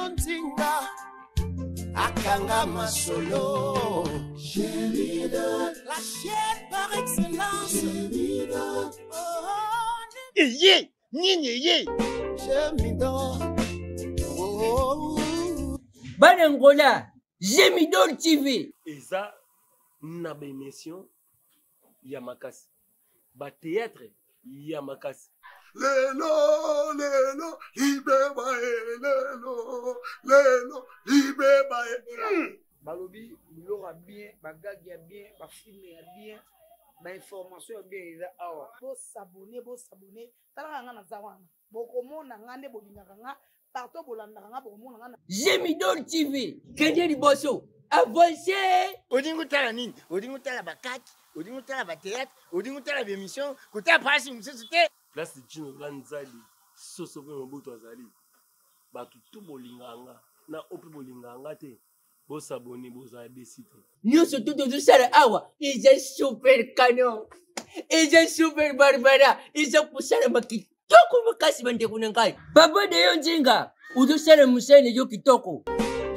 Yontinga Akanga Masolo Gémidol, la chaîne par excellence Gémidol, Gémidol, Banangola, Gémidol TV. Et ça, na ba émission Yamakasi. Ba théâtre Yamakasi. Lelo, libeba, lelo, libeba. Balobi, l'aura bien, bagagia bien, film bien, information bien. Bo s'abonner. Tala ngana zawana. Boko mona ngane bolinganga, partout bolanda ngana boko mona ngana. Gémidol TV. Kende liboso. Avancez. Odingo tala nini? Odingo tala bakaki, odingo tala ba théâtre, odingo tala ba émission, kota pasi msesute. Place de Chino Lanzali, Soso Mobutu Azali. Batu tout bolinganga, na opi bolinganga te. Bo s'abonner, bo za décider. Nous surtout tous ça awa. Ils sont super canon. Ils sont super barbara. Ils sont pour ça le maki. Toko makasi bande kunangai. Baba de Yontinga. Udo sala musene yo kitoko.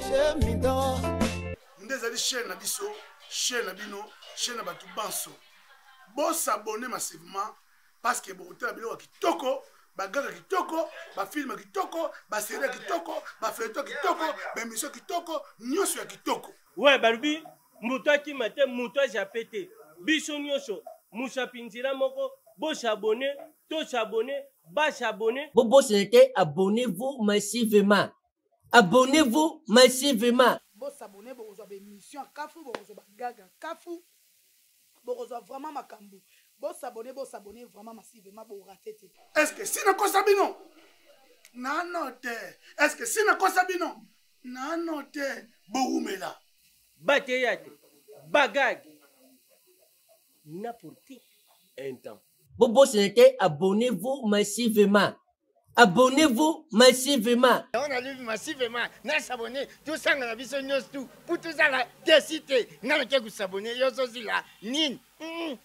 Gémidol. Ndezali chaîne na biso, chaîne na bino, chaîne na batu banso. Bo s'abonner massivement parce que beaucoup de biloko kitoko, bagaga kitoko, ba film kitoko, ba série kitoko, ba feuilleton kitoko, ba émission kitoko, nyoso ya kitoko. Ouais, Balubi, muto ki mate, muto japete. Biso nyoso, musa pinzira moko, bo s'abonner, to s'abonner, ba s'abonner. Bobo c'était abonnez-vous massivement. Abonnez-vous massivement. Bo s'abonner, bo reçoit émission Kafu, bo reçoit bagaga Kafu, bo reçoit vraiment makambu. Bo s'abonner vraiment massivement pour rater. Est-ce que si na kosabino? Na note. Est-ce que si na kosabino? Na note. Boumela. Bateyate, bagag. N'importe un temps. Bobo c'était abonnez-vous massivement. Abonnez-vous massivement. On a lu massivement, na s'abonner, tout ça na biso nyos tout, pour tout ça la décider, na ke ku s'abonner yo so là, nin.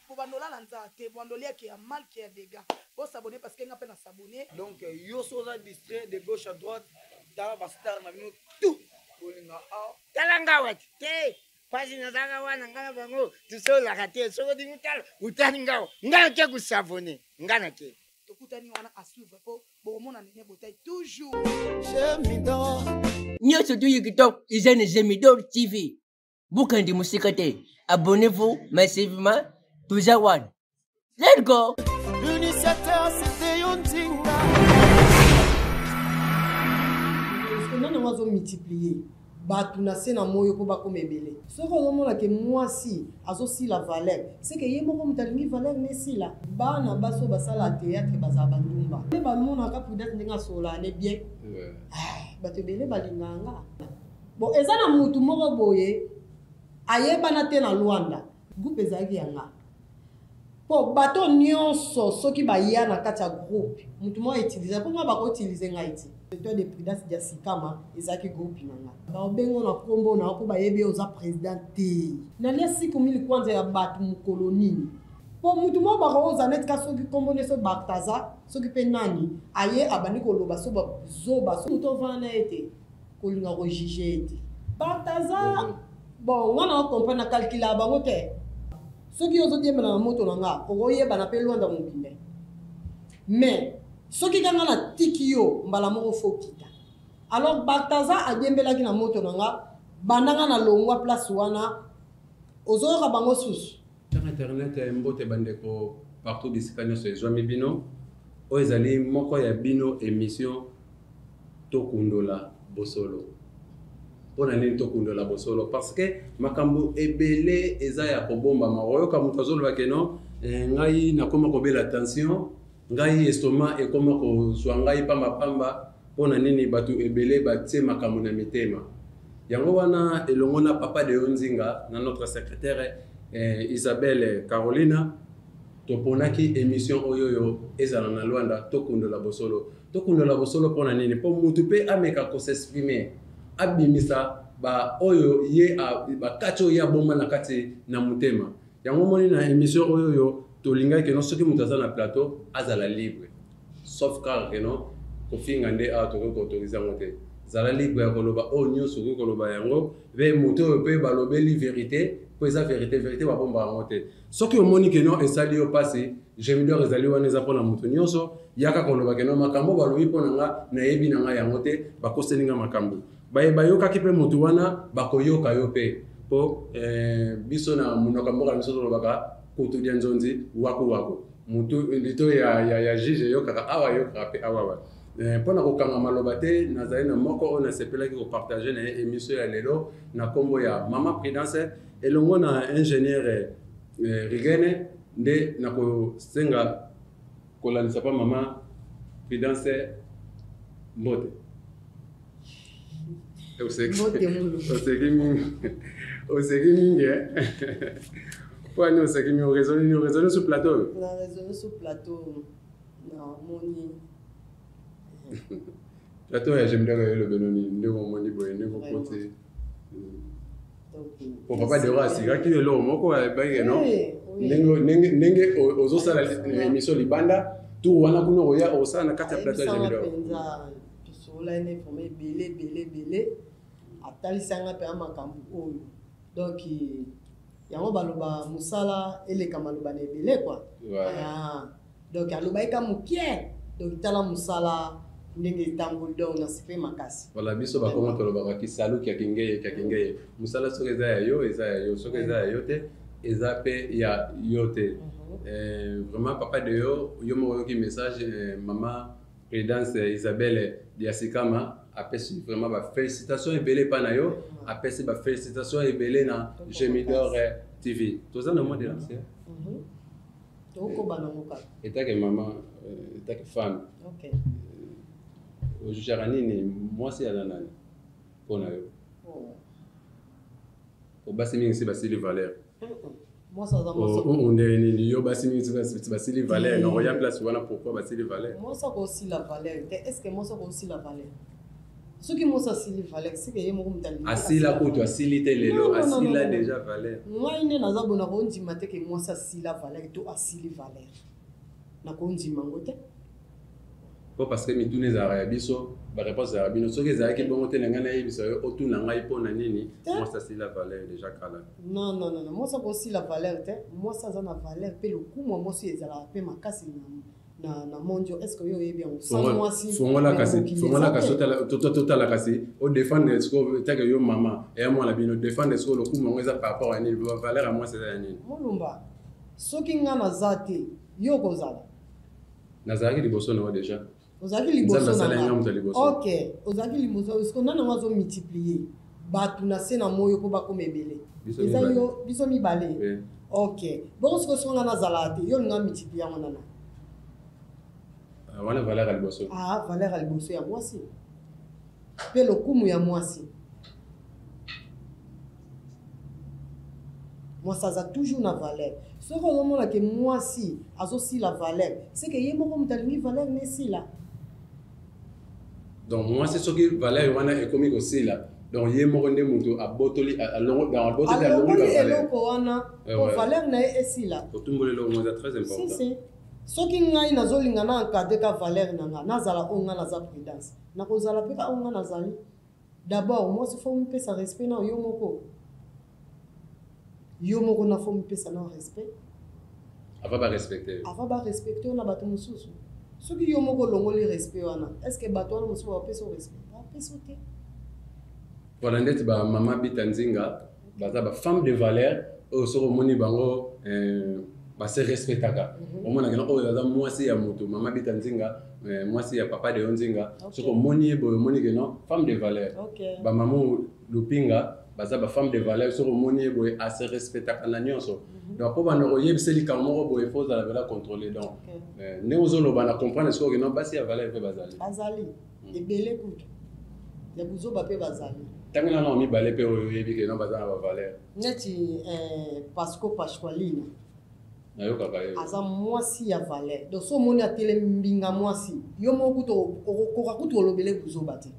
Pour bandola lanza te, bandolia qui a mal qui a dégâts. Pour s'abonner parce qu'il n'a pas à s'abonner. Donc yo so za distrait de gauche à droite, tala ba star na bino tout. Kolinga a. Talanga wat. Te, pasi na zanga wana ngana bango, tu so la raté, so di mutal, utani ngao. Ngana ke ku s'abonner, ngana ke. Tokutani wana à suivre pour mona nene botai toujours. Gémidol. Nyo surtout YouTube, ils ont Gémidol TV. Bukandi musikate. Abonnez-vous massivement. Toujours one. Let's go. L'initiateur c'était Yontinga. On a multiplié. Batu na sena moyo ko bako mebele. Soko omona ke mwasi azosi la valeur. C'est que yemo ko mutalingi valeur nesi la. Bana baso basala théâtre bazaba ndumba. Ne ba mona ka peut-être ndinga sola ne bien. Batu bele balinganga. Bon ezana mutu moko boye ayeba te na Luanda. Groupe ezaki yanga. Po bato nyonso soki ba ya na kati ya groupe. Mutu mo utiliser po ba ko utiliser ngaiti. Toi de prudence dia sikama ezaki groupe nanga. Ba bengo na kombo na ko ba yebi oza président te. Na lia siku mili kwanza ya batu mu koloni. Po mutu mo ba ko oza net ka soki kombo ne so baktaza, soki pe nani aye abani ko loba so ba zoba so muto vana ete ko linga ko juger ete. Baktaza bon wana o comprendre na calculer bango te. Soki ozo diemba na moto nanga, o yeba na pe Luanda mobile. Mais soki kanga na tikio mbala moko fokita. Alors Baltaza a diembelaki na moto nanga, bandanga na longwa place wana, ozoyoka bango susu. Sur internet mbote bandeko partout bisika nyonso ezwami bino oyo ezali moko ya bino émission tokundola bosolo. Mpona nini tokundola bosolo parce que makambo ebele eza ya kobomba maoyoka moto azolobake no ngai nakoma kobela tension ngai estomac ekoma kozwa ngai pamba mpona nini bato ebele batie makambo na mitema yango wana elongo na papa de Yontinga na notre secrétaire Isabelle Carolina toponaki émission oyoyo ezala na Luanda tokundola bosolo mpona nini mpo mutu mpe ameka kosexprimer abimisa ba oyo ye bakati oyo ya bomba na kati na mutema yango moni na émission oyoyo tolingaki no soki mutu aza na plateau azala libre sauf car que non kofinga nde a tokoki koautoriser yango te zala libre ya koloba o nyonso okoki koloba yango ve moto oyo mpe balobeli vérité mpo eza vérité babomba yango te soki omoni keno esali yo mpasi gemidor ezali wana eza mpona moto nyonso yaka koloba keno makambo balobi mpo na nga nayebi na nga yango te bakoseli nga makambo bayokaki mpe moto wana bakoyoka yo mpe mpo biso na monoko mboka na biso tolobaka kutu dia nzonzi waku mutu lito ya juge eyokaka awa eyokaka mpe awawa mpona kokanga maloba te nazali na moko oyo nasepelaki kopartage na ye émission ya lelo na nkombo ya mama Prudence elongo na ingénieur Rigene nde nakosenga kolandisa pa mama Prudence mbote oseki mingi Pourquoi nous, c'est qui nous raisonnons sur le plateau? On a raisonné sur le plateau. Non, Moni. Plateau, j'aime bien le Benoni. Nous, Moni, nous, côté. Pour papa de Roi, c'est qui est là, moi, quoi, non? Nenge, aux autres, l'émission Libanda, tout, on a connu, on a aussi un quatre plateau, j'aime bien. Là, il est formé belé. Atali sanga pe amakambu oyo. Donc, yango baloba musala eleka maloba na ebele quoi. Donc aloba eka mukie donc tala musala ndenge tambul donc na sipe makasi. Voilà biso ba comment tolobaka kisalu kia kingeye musala soki eza ya yo soki eza ya yo te eza pe ya yo te. Vraiment papa de yo mo yoki message maman Prudence Isabelle Diasikama apesi vraiment ba félicitations ebele pa na yo apesi ba félicitations ebele na Gemidor TV toza na mode l'ancien toko bana moka eta que maman eta que femme OK au jarani ni moi c'est ala nani pona yo o basi mingi se basili valeur moi ça za moi on est ni yo basi mingi se basili valeur non ya place wana pourquoi basili valeur moi ça aussi la valeur est-ce que moi ça aussi la valeur ce qui moi ça sili valeur c'est que yemo mutali asila kutu asilite lelo asila déjà valeur moi ine naza bona ko ndima te que moi ça sila valeur to asili valeur na ko ndima ngote parce que mitune za ya biso ba réponse za bino soki za ki bongo te ngana yebisa yo otuna ngai pona nini moi ça sila valeur déjà kala non moi ça aussi la valeur te moi ça za na valeur pe le coup moi si ezala pe makasi na mondio est-ce que yo yebi en sans moi si fongola kasi total kasi au défendre est-ce que ta yo maman et moi la bino défendre est-ce que le coup moi par rapport à ni valeur à moi c'est à ni molumba soki ngana zate yo kozala nazaki liboso na déjà ozaki liboso na OK ozaki liboso est-ce que nana wazo multiplier batu na sena moyo ko bakoma ebele eza yo biso mibale OK bon ce que so ngana zalate yo nga multiplier ngana na wana valeur aliboso valeur aliboso ya mwasi pe lokumu ya mwasi moi ça a toujours na valeur ce que on mona que mwasi azosi la valeur c'est que yemo comme talingi valeur nesi là donc moi c'est ce que valeur wana ekomi ko sila donc yemo ko ndemuto abotoli alongo dans abotoli alongo valeur ko wana ko valeur na esi là otumbole lo mo très important si soki ngai nazolinga na encadre ka valeur nanga nazala onga naza Prudence nakozala pe ka onga nazali d'abord moi il faut me pesa respect na yo moko na faut me pesa na respect ava ba respecter na bato mususu soki yo moko longoli respect wana est-ce que bato wana mususu ba pesa respect ba pesa te voilà ndeti ba mama Bitanzinga baza ba femme de valeur au soro moni bango ba se respectaka omona kena oyo aza mwasi ya moto mama Bitanzinga mwasi ya papa de Onzinga soko moni boyo moni kena femme de valeur ba maman Lupinga baza ba femme de valeur soko moni boyo a se respectaka na nyonso donc po bana ko yebiseli ka moko boyo faut la vera contrôler donc ne ozolo bana comprendre soko kena basi ya valeur pe bazali ebele kutu ya buzo ba pe bazali tangana na mi balé pe oyo yebi kena bazana ba valeur neti Pasqualina aza mwasi ya valeur donc so moni atele mbinga mwasi yo moko koka kutu olobele buzoba te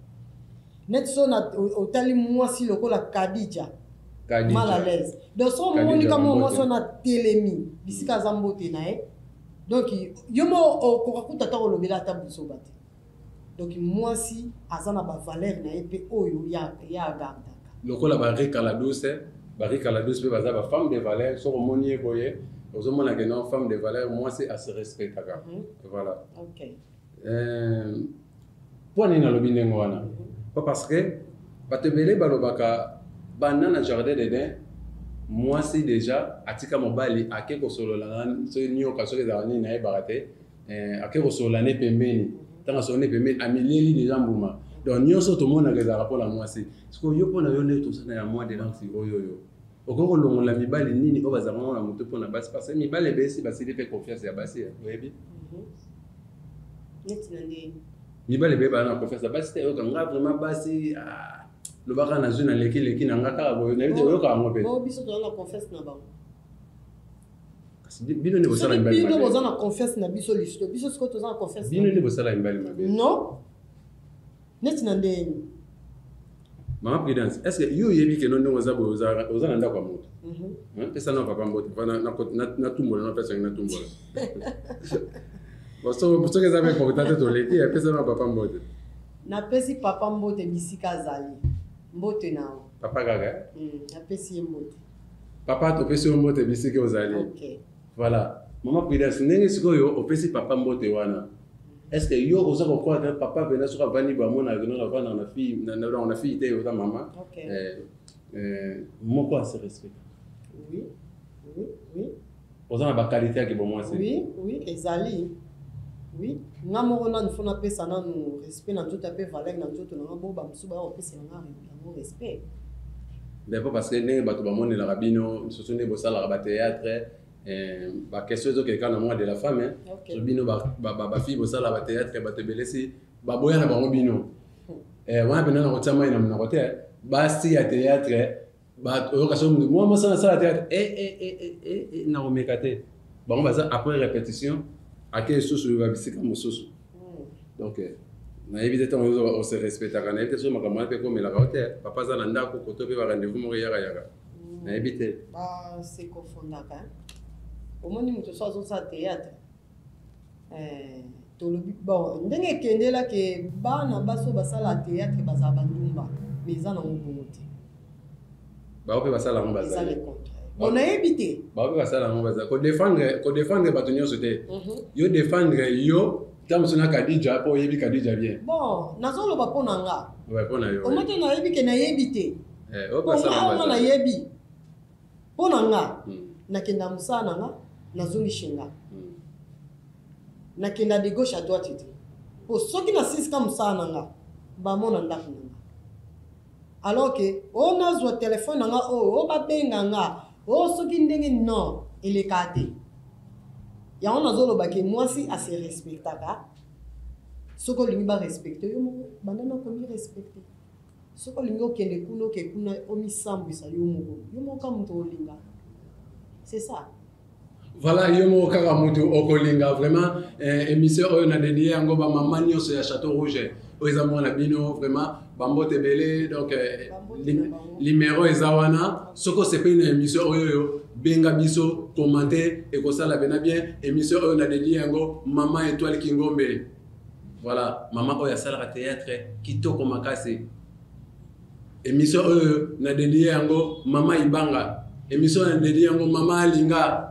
net so na otali mwasi lokola Kadija mal à l'aise donc so moni kama mwasi na telemi bisika aza mbote na ye donc yo mo koka kutu ata olobele ata buzoba te donc mwasi aza na bavaleur na ye mpe oyo ya agardaka lokola barikala douce mpe baza bafemme de valeur soko omoni ye boye ozomona ke non femme de valeur mwasi ase respectaka voilà mpo nini nalobi ndenge wana po parce que bato ebele balobaka banda na jardin d'Eden mwasi déjà atika mobali ake kosolola soki nyoka soki ezala nini nayebaka te ake kosolola ne pembeni ntango asolo ne pembeni amilieli déjà mbuma donc nyonso tomonaka ezalaka mpona mwasi siko yo mpona yo nde tosana ya mwa delansi oyoyo okoki kolongola mibali nini oyo bazalaka ngo na motu mpona basi parce que mibali ebesi basili mpe confiance ya basi oyebi mibali ebele bala na confiance ya basi te oyoka nga vraiment basi lobaka nazwi na leki na nga kaka boye nayebi te oyokaka ngo mpe biso toza na confiance na bango bino nde bosala mibali mabe bino boza na confiance na biso listo biso sikoyo toza na confiance bino nde bosala mibali mabe non neti na ndeni mama Prudence est ce que yo yebi ke non ndenge oza boye oza na ndako ya moto pesa na papa mbote natumbola na pesa natumbola soki eza mpe importante toleki epesa na papa mbote napesi papa mbote bisika azali mbote nao papa kaka napesi ye mbote papa topesi yo mbote bisika ozali voilà mama Prudence ndenge sikoyo opesi papa mbote wana est ce que yo oza kokroire papa vena soki avandi bamona avanda na fille te oza mama moko ase respect oza na bakalite yaki bomwasi oui ezali oui nga moko nanu fo napesa nanu respect na nzoto mpe valeur na nzoto nanga bo bamosusu baya kopesela nga yango respect mpo parce que ndenge bato bamonelaka bino surtout nde bosalaka batéâtre baquestion ezokeka na mwa de la femme so bino bafille bosala batéâtre bato ebelesi baboya na bango bino wana mpena na kotia mai na monako te basi ya téâtre oyoka so mundu mwa mosala asala téâtre nakomeka te bango baza après répétition ake esusu babisika mosusu donc nayebi te ntango ose respectaka nayebi te so makambo wana mpe komelaka te papa aza na ndako koto mpe barendez-vous moko yakayaka nayebi te basekofondaka omoni moto so azosala théâtre tolobi bon ndenge ekendelaki bana baso basala théâtre bazala bandumba mais eza nango bongo te bao mpe basala yango eza le contraire bon nayebi te bao mpe basala yango bazala kodefendre bato nyonso te yo defendre yo ntango mosu na kadija mpo oyebi kadija bien bon nazoloba mpo na nga mpo na yo omate nayebi ke nayebi te nga nayebi mpo na nga nakenda mosala na nga nazongi shenga nakenda de gauche à droite te po soki nasisika mosala na nga bamona ndako na nga alors ke oyo nazwa telefone na nga oyo babenga nga oyo soki ndenge non eleka te yango nazoloba ke mwasi ase respectaka soki olingi barespecte yo moko banda nakomi respecte soki olingi okende kuna oke kuna omisambwisa yo moko ka moto olinga c'est ça voilà yo moko kaka moto okolinga vraiment émission oyo na dédié yango bamama nyonso ya Château Rouge oyo eza mwana bino vraiment bambote ebele donc numéro eza wana soki osepeli na émission oyo benga biso commenter ekosala bena bien émission oyo na dédié yango mama Étoile Kingombe voilà mama oyo asalaka théâtre kitoko makasi émission oyo na dédié yango mama Ibanga émission na dédié yango mama Alinga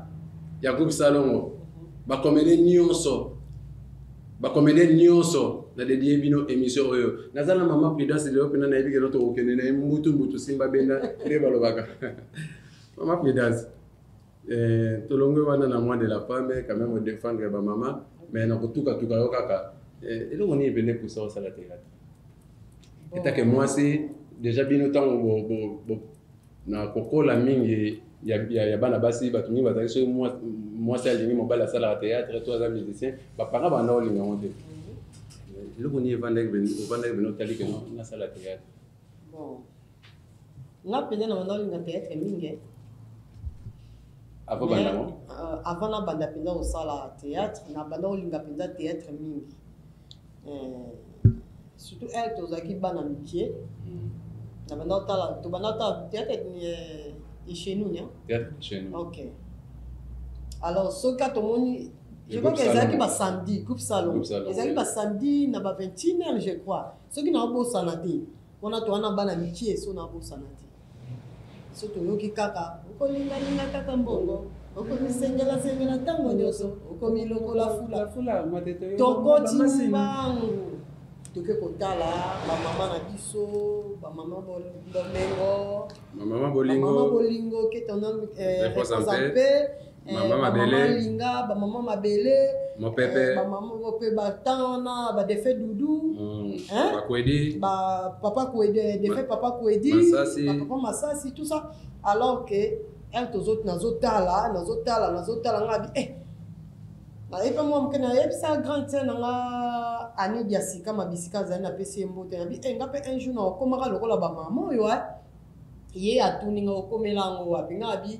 ya groupe Salongo bacomédien nyonso na dédié bino émission oyo nazala mama Prudence leo pena na yebike noto okende na mbutu simba benda nde balobaka mama Prudence tolongo wana na moi de la femme quand même défendre ba mama mais na kotuka yo kaka eloko ni ebele poussa au sala théâtre etake mwasi déjà bino tango na kokola mingi ya bana basi bato mingi bazali soki mwasi alingi mobali asalaka théâtre to aza musicien bapara banda olinga ngo te eloko ni ovandaki bino otalike nasala théâtre bon nga mpenza na banda olinga théâtre mingi avant na banda mpenza kosala théâtre na banda olinga mpenza théâtre mingi surtout elle tozalaki bana mike na banda otala théâtre et chez nous, non? Théâtre chez nous. Ok. Alors, ce cas, tout le monde, Je crois qu'ils allaient pas samedi, coupe salon. Ils allaient pas samedi, n'a pas 21h, je crois. Ceux qui n'ont pas santé, on a toi, on a ban amitié, ceux qui n'ont pas santé. Surtout, yo qui kaka, on connaît la kaka mbongo, on connaît sengela tango nyoso, on connaît lokola fula. Toko timbangu. Toke kotala, ba maman na biso, ba maman bolingo, qui est un homme représenté. Maman Mabele, Linga, ba maman Mabele, mon pépé, ba maman Mopé Batana, ba défait Doudou, Papa Kwedi, ba papa Kwedi, défait papa Kwedi, ba papa Massasi, tout ça. Alors que elle tous autres nazotala ngabi na epa moi mkena yebisa grand tene nga ani biasika mabisika zana na pesi mbote ngabi ngape un jour na komaka lokola ba maman yo ye atuni nga komelango wapi ngabi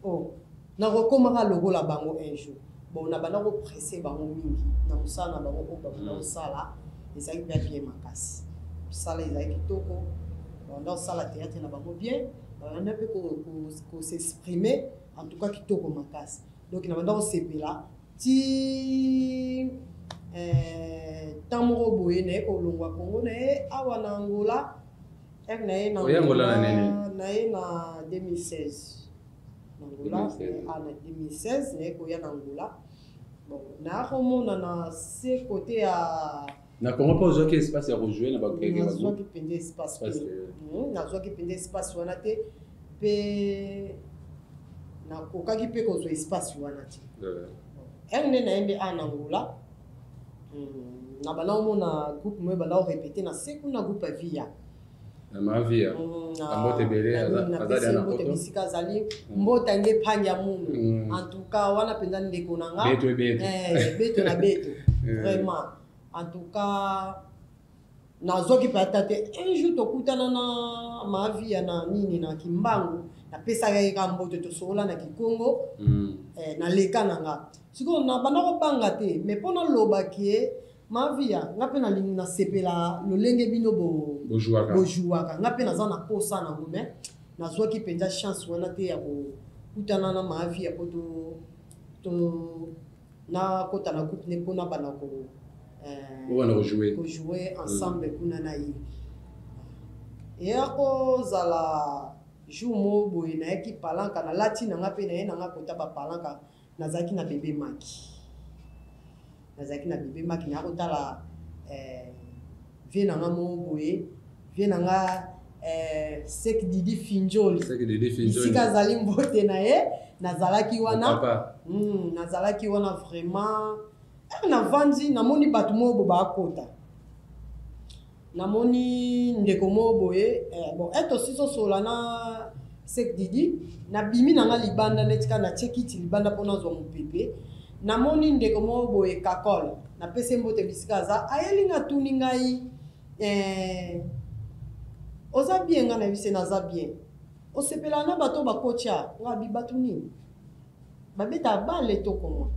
oh na rekomaka lokola bango un jour bon na bana ko presser bango mingi na musana bango ko ba sala ezaki bien makasi sala ezaki kitoko dans sala théâtre na bango bien on a peu ko s'exprimer en tout cas kitoko makasi donc na bana ko sepela ti tamoro boye na ko longwa Kongo na awa na Angola na 2016 Angola, en 2016, il y a Angola. Bon, on a ces côtés à. Na comment pas jouer espace à rejouer na ba qui pendait espace. Na jouer qui pendait espace wana te pe na koka ki pe ko zo espace wana te. Elle na ende en Angola. Na bana na groupe mo bana répéter na sekuna groupe via. Na mavia ambote bele azali na poto bisika zali mbota nge panya mungu en tout cas wana pendani ndeko nanga beto na beto vraiment en tout cas nazoki patate un jour tokutana na mavia na nini na kimbangu na pesa ya kamboto to sola na kikongo na leka nanga siko na bana ko banga te mais pona lobaki mavia ngape na lingi na sepela lolenge bino bojuaka ngape na za na posa na ngome na zwa ki penja chance wana te ya ko kutana na mavia po to na kota na coupe ne pona bana ko jouer ensemble kuna na yi et ako zala jumo boy na ki palanka na latina ngape na nga kota ba palanka na zaki na bébé maki nazaki na bébé maki na kotala vie na nga mo boye vie na nga sek didi finjoli sika zali mbote na ye nazalaki wana vraiment na vandi namoni bato mo bo bakota namoni ndeko mo boye bon eto siso sola na sek didi na bimi na nga libanda netika na chekiti libanda pona zo mopepe namoni ndeko mo boye kakol na pese mbote bisika za ayelinga tuni ngai oza bien nga na bise naza bien osepela na bato bakocha ngabi batu nini babeta bale to koma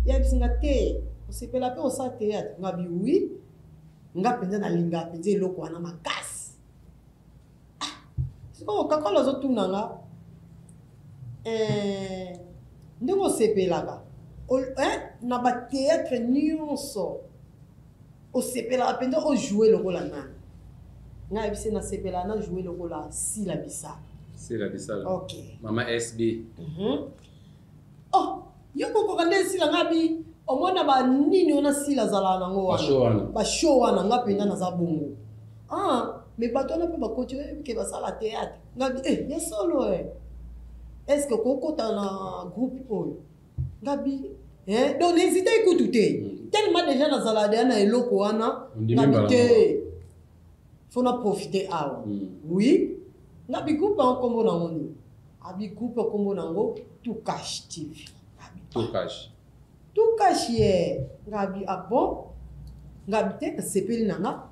ya bisinga te osepela pe osa théâtre ngabi oui nga penza na linga penza eloko wana makasi siko kakol azotuna nga ndenge osepelaka na ba théâtre nyonso osepela penza o jouer lokola nani nga yebise na sepela na jouer lokola Sila Bisala ok mama SB oh yoko ko kande Sila ngabi omona ba nini ona Sila zala nango wana ba show wana nga penza na za bongo mais bato na pe ba continuer ke ba sala théâtre ngabi ya solo est-ce que kokota na groupe oyo ngabi donc n'hésitez à écouter tellement déjà na zalade na eloko wana ngabite faut na profiter awa oui ngabi groupe en kombo na ngoni abi groupe kombo nango tout cash TV tout cash ye ngabi bon ngabite sepeli nanga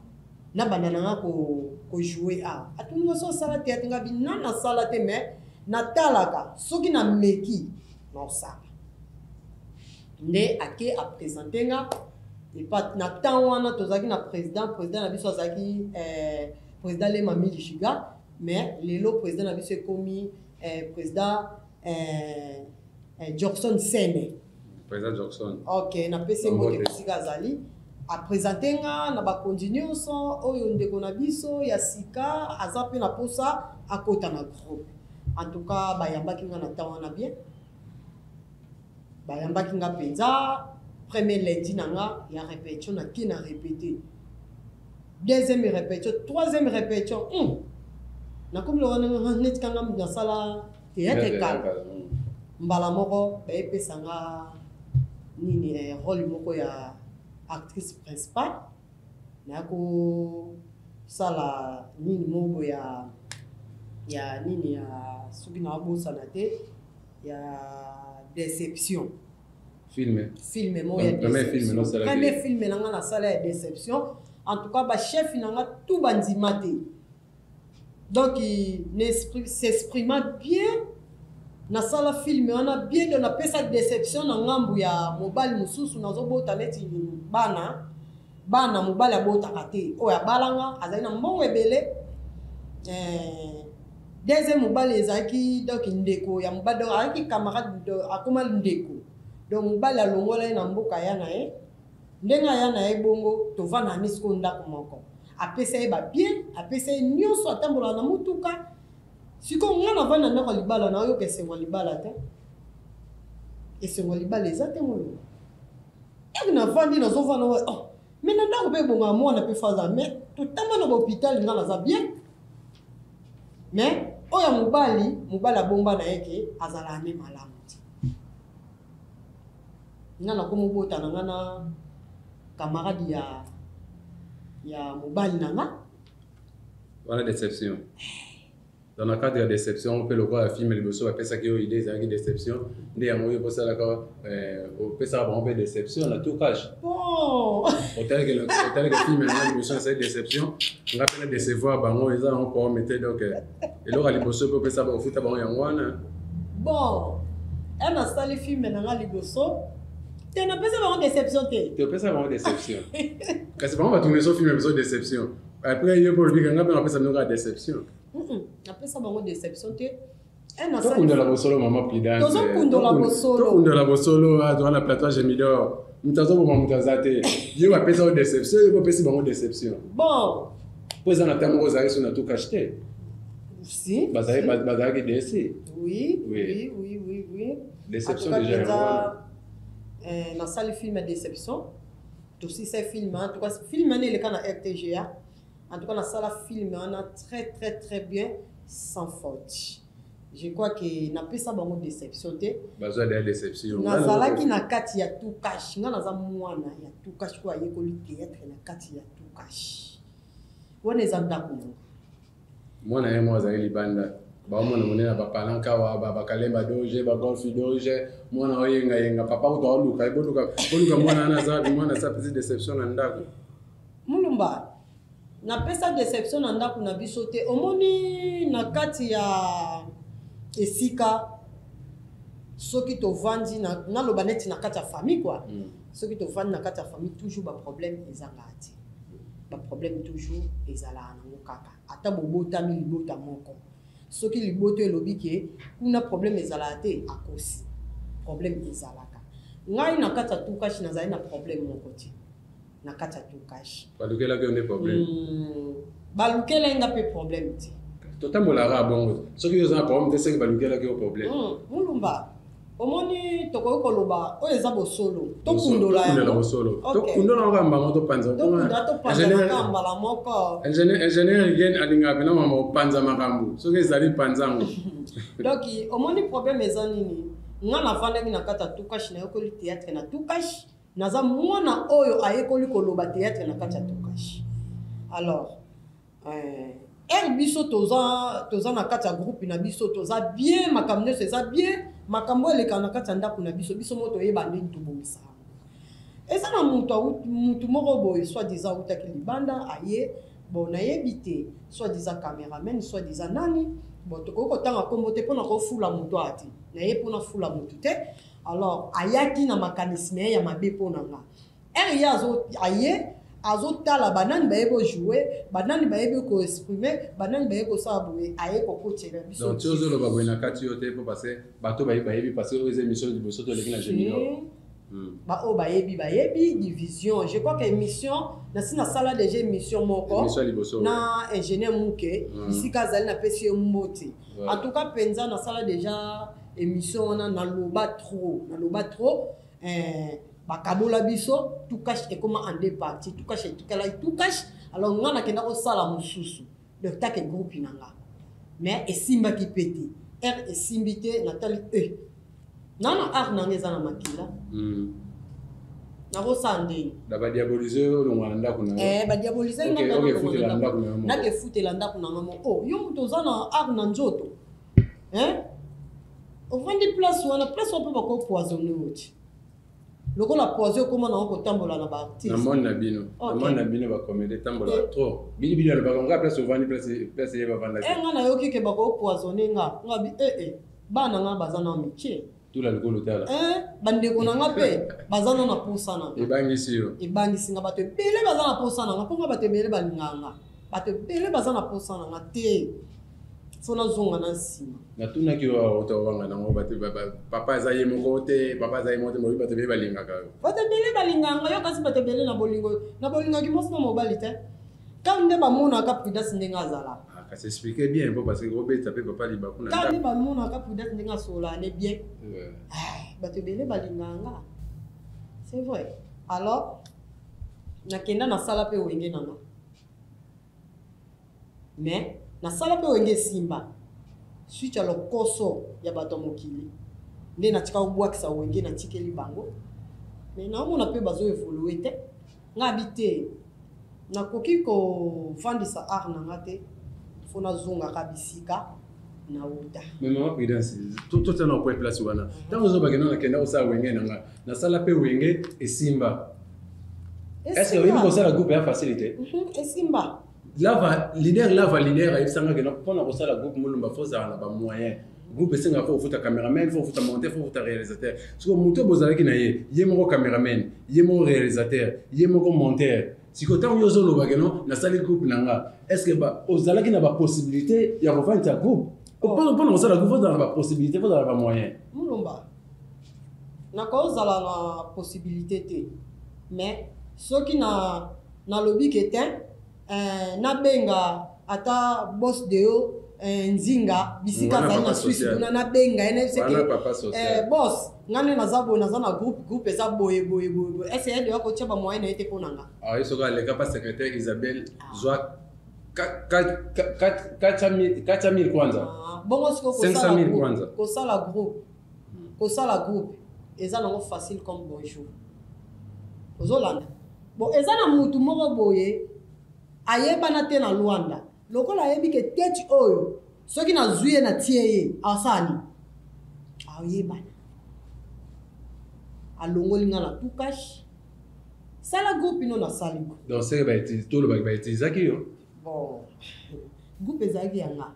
na banana nga ko jouer awa atuni so sala théâtre ngabi na sala te mais na talaka soki na meki no sala nde ake a présenter nga et pas na temps wana tozaki na président na biso azaki président le Mami Lishiga mais lelo président na biso komi président Jackson Sene Président Jackson. Ok, na pesi mbote bisika azali. A présenter nga na ba continue son oyo ndeko na biso ya sika aza pe na posa akota na groupe. En tout cas, bayambaki nga na temps wana bien. Bayambaki nga penza premier lundi na nga ya répétition na ki na répéter. Deuxième répétition, troisième répétition. Na comme le wana net kanga na sala théâtre kala. Mbala moko ba epesa nga nini rôle moko ya actrice principale. Na ko sala nini moko ya nini ya soki na bosa na te ya déception. Film mo ya déception. Premier film na nga na sala ya déception. En tout cas, ba chef na nga tout bandima te. Donc il s'exprima bien. Na sala film on a bien de na pesa déception na ngambu ya mobali mususu na zo bota neti bana mobali abota kate. O ya balanga azali na mbongo ebele. Deuxième mobali ezaki donc ndeko ya mobali donc aki camarade de akoma ndeko. Donc mobali alongola na mboka ya na ye. Ndenga ya na ye bongo tovana misiko ndako moko. Apesa ye ba bien, apesa ye nyonso atambola na mutuka. Siko ngana vana ndako libala na yo kese libala te. Ese libala ezate molo. Et na vandi na zo vana oh. Mais na ndako pe bonga mwana pe faza mais totamba na hôpital ngana za bien. Mais oya mobali abomba na yeke azala ane malamu ti. Ngana ko mobota na ngana camarade ya mobali na nga. Voilà déception. Dans le cadre de la déception, on peut le voir à film le bosso après ça qui a idée c'est une déception. Ndé yango yo posa la ka on peut ça on peut déception la tout cache. Bon. Hôtel que film na bosso c'est déception. On va faire décevoir bango ils ont pour mettre donc et là les bosso peut ça au futa bango yango wana. Bon. Elle a sali film na nga liboso. Tu n'as pas ça déception te. Tu peux ça vraiment déception. Quand c'est vraiment va tourner sur film épisode déception. Après il pour lui quand on appelle ça une déception. Après ça bango déception te. Tokunda la bosolo mama pidance. Tokunda la bosolo. Tokunda la bosolo dans la plateau Gemidor. Mutazo bo mutazate. Yo appelle ça déception, yo appelle ça bango déception. Bon. Poza na tamo ozali so na tout acheter. Si. Bazaki déci. Oui. Déception déjà. Na salle film déception. Tout si c'est film en tout cas film né le cas na RTGA. En tout cas, la salle film on a très bien sans faute. Je crois que n'a pas ça bango déception te. Bazo de déception. Na sala ki na kati ya tout cash. Nga na za mwana ya tout cash ko aye ko li théâtre na kati ya tout cash. Wona ezanda ko. Mwana ye mwa za libanda. Ba mwana monena ba palanka wa ba kalemba doje ba golf doje. Mwana oyenga papa utaoluka iboduka mwana na za mwana sa petite déception na ndako. Mulumba. Na pesa déception na ndako na biso te omoni na kati ya esika soki to vandi na loba neti na kati ya famille quoi soki to vandi na kati ya famille toujours ba problème ezanga ati ba problème toujours ezala na mokaka ata bobotami libota moko soki liboto elobi ke kuna problème ezala te akosi problème ezalaka ngai na kati ya tukashi nazali na problème moko ti na kati ya tukashi balukela ke on problème balukela nga pe problème ti totambola ra bongo soki yo za problème te seki balukela ke problème mulumba omoni tokoki koloba oyo eza bosolo tokundola yango bosolo tokundola nga mbala to panza mbala moko ingénieur yen alinga pena mama panza makambo soki ezali panzango donc omoni problème eza nini nga navandaki na kati ya tukashi nayokoli théâtre na tukashi naza mwana oyo ayekoli koloba théâtre na kati ya tukashi alors biso toza na kati ya groupe na biso toza bien makambo nyonso eza bien makambo eleka na kati ya ndako na biso mo toyeba ndenge tobongisa eza na mutu moko boye soi-disant autaki libanda aye bon nayebi te soi-disant caméraman soi-disant nani bon tokoki kotanga kombo te mpona kofula motu ati naye mpona fula motu te alors ayaki na makanisi na ye ya mabe mpona nga ye aye azotala banani bayebi ojouer banani bayebi koexprime banani bayebi kosala boye aye kokotela biso donc ti ozoloba boye na kati yo te mpo parce bato bayebi parce oyo eza émission liboso toleki na Gemidor Ba o bayebi division. Je crois que émission na sina sala déjà émission moko. Na ingénieur Mouké, ici Kazali na pesi mbote. En tout cas penza na sala déjà émission na loba trop. Na loba trop bakabola biso tout cache et comment en deux parties tout cache tout cache alors on a kenda ko sala mususu le take groupe inanga mais esimba ki pété R esimbité Nathalie nana ar nangeza na makila na ko sande da ba diaboliser o nganda kuna ba diaboliser na ke futela ndako na ngamo oh yo muto zana ar na njoto au fond des places où on a place on peut pas ko poisonner oti loko la poison comment on ko tambola na ba artiste na mona bino ba comédie tambola trop bili na ba ngaka place souvent place yeba vanda ngana yoki ke ba ko poisonner nga ngabi bana nga bazana miche tout la loko lotala bande ko nga pe bazana na posana ebangisi nga bato bele bazana posana nga ponga bato bele balinganga bato bele bazana posana nga te fona zonga na sima na tuna ki wa otawanga na ngo bato papa zaye moko te papa zaye moko mo bato bele balingaka bato bele balinganga yo kasi bato bele na bolingo ki mosi na mobali te quand nde ba mona ka prudence ndenga zala ka s'expliquer bien parce que Robert tapé papa liba kuna quand nde ba mona ka prudence ndenga sola ne bien bato bele balinganga c'est vrai alors nakenda na sala pe wenge nanga mais na sala pe wenge simba suite ya lokoso ya bato mokili nde na tika obwakisa wenge na tikeli bango mais na mona pe bazo évoluer te ngabite na koki ko fandisa art na ngate fona zonga kabisika na uta mais maman prudence tout na point place wana tango zo bagena na kenda osa wenge nanga na sala pe wenge esimba est-ce que oui ko sala groupe ya facilité esimba lava leader ayebisanga ke mpona kosala groupe molumba fozala na bamoyen groupe esenga fo ofuta cameraman fo ofuta monteur fo ofuta réalisateur siko moto bozalaki na ye moko cameraman ye moko réalisateur ye moko monteur siko ntango yo ozoloba ke nasali groupe na nga est ce que ozalaki na bapossibilité ya kofandisa groupe mpona kosala groupe fozala na bapossibilité fozala na bamoyen molumba nakozala na possibilité te mais soki nalobi ke te nabenga ata boss deo nzinga bisika zali na Suisse kuna nabenga boss ngane naza na groupe eza boye essayer de ko tshaba moyen na ete ponanga eso ka le capa secrétaire Isabelle zwa 4000 kwanza bongo siko kosala groupe eza nango facile comme bonjour ozolanda bon eza na mutu moko boye ayebana te na Luanda lokola ayebi ke tete oyo soki na zuye na tie ye asani ayebana alongoli nga na tukash sala groupe ino na saliko donc c'est ba eti to lo ba eti zaki yo bon groupe ezaki yanga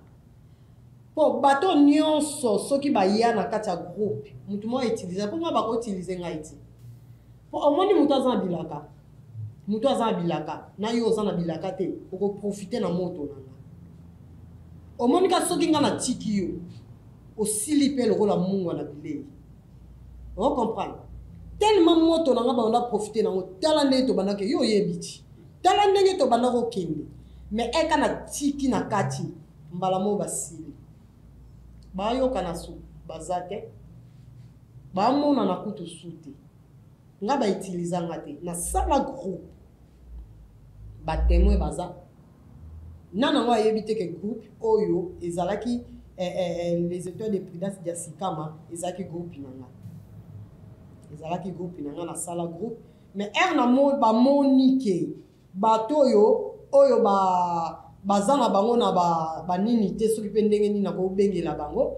po bato nyonso soki baya na kati ya groupe mutu mo utiliser po nga bako utiliser nga iti po omoni mutu aza bilaka mutu aza bilaka na yo oza na bilaka te oko profiter na moto nanga omoni ka soki nga na tiki yo osili pe lokola mungu na bilei on comprend tellement moto nanga ba on profiter nango tala ndenge to banake yo yebiti tala ndenge to banako kende mais eka na tiki na kati mbala mo basili ba yo kana su bazate ba mona na kutu sute nga ba utiliser ngate na sala groupe ba témoin baza nana ngo ayebite ke groupe oyo ezalaki les auteurs de prudence ya sikama ezalaki groupe nanga na sala groupe mais na mo ba monike bato oyo baza na bango na ba nini te soki pe ndenge nini na ko bengela bango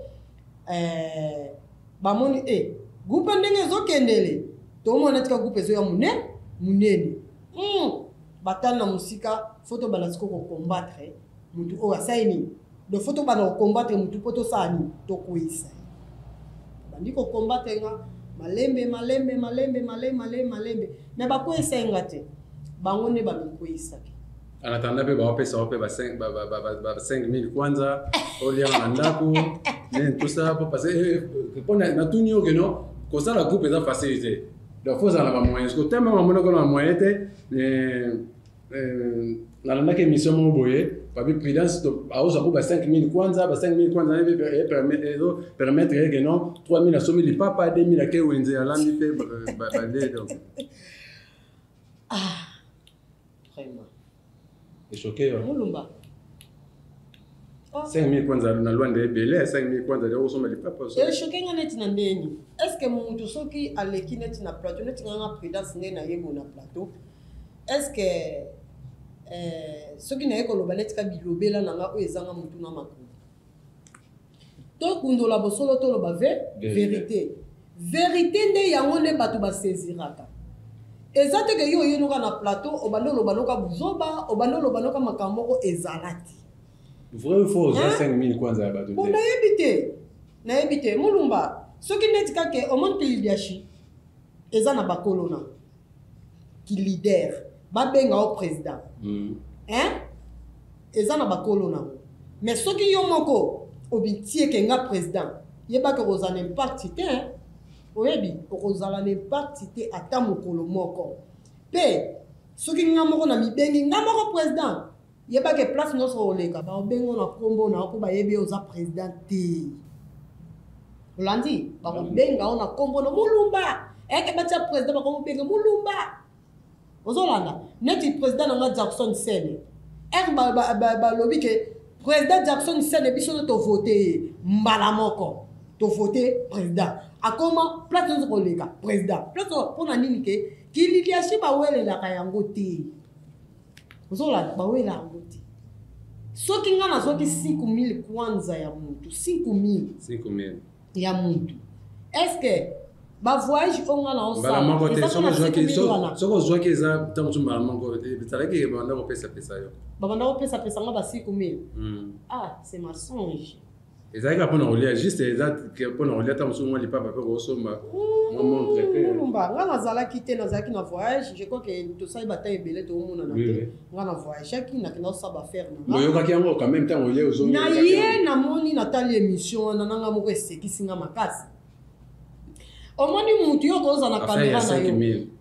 ba moni groupe ndenge ezokendele to mona tika groupe ezo ya munene batali na musika photo bana siko ko combattre mutu o asaini de photo bana ko combattre mutu poto sani to kuisa bandi ko combattre nga malembe mais ba ko esenga te bango ne ba bikuisa anatanda pe ba pesa pe ba 5000 kwanza olia na ndako ne tout ça pour passer pour na tunyo que non ko ça la groupe eza facilité donc faut ça la moyen parce que tellement mon ko la moyen te na nana ke mission mo boye pa bi prudence to a osa ko ba 5000 kwanza permettre que non 3000 asomi li papa 2000 ake wenze alandi pe ba donc Vraiment. c'est choqué Mulumba. 5000 kwanza na loi de belé 5000 kwanza de osoma li papa so. Choqué ngane na ndeni. Est-ce que mutu soki aleki net na plateau net nganga prudence ne na yebo na plateau? Est-ce que soki na yeko loba net ka bilobela nanga o ezanga mutu na makulu? To kundola bosolo to loba vérité. Vérité nde yango ne batu ba saisiraka. Ezate ke yo yonoka na plateau obando lobanoka buzoba obando lobanoka makamoko ezalati. Vrai ou faux 5000 kwanza ba to. On na ebité mulumba soki netika ke o monte leadership eza na bakolona ki leader ba benga au président. Eza na bakolona. Mais soki yo moko obitie ke nga président yeba ke ozana impact te oyebi okozala n'impact te ata mokolo moko pe soki nga moko na mibengi nga moko président yeba ke place nyonso oleka ba obengo na kombo na ko ba yebi oza président te olandi ba obenga ona kombo na mulumba eke batia président ba ko benga mulumba ozolanda neti président nga Jackson Sene ba lobi ke président Jackson Sene biso to voter mbala moko to voter président akoma place nyonso koleka président place pona nini ke ki leadership ba wele la kayango te Zola bawela yangote. Soki nga na soki 5000 kwanza ya muntu, 5000 ya muntu. Est-ce que ba voyage onga na osala? Bala mango te soko zwa ke za tamutu bala mango bitala ke banda ko pesa yo. Banda ko pesa nga ba 5000. Ah, c'est mensonge. Ezaka pona olia juste ezaka pona olia tamutu mo li papa pe ko somba. Nga nazalaki te nazalaki na voyage je crois que tosali bataille ebele toomona na te nga na voyage aki nakenda osala bafare na oyokaki yango quand même ntango oye ozongi na ye namoni natali émission wana nanga moko esekisi nga makasi omoni mutu yo koza na caméra na yo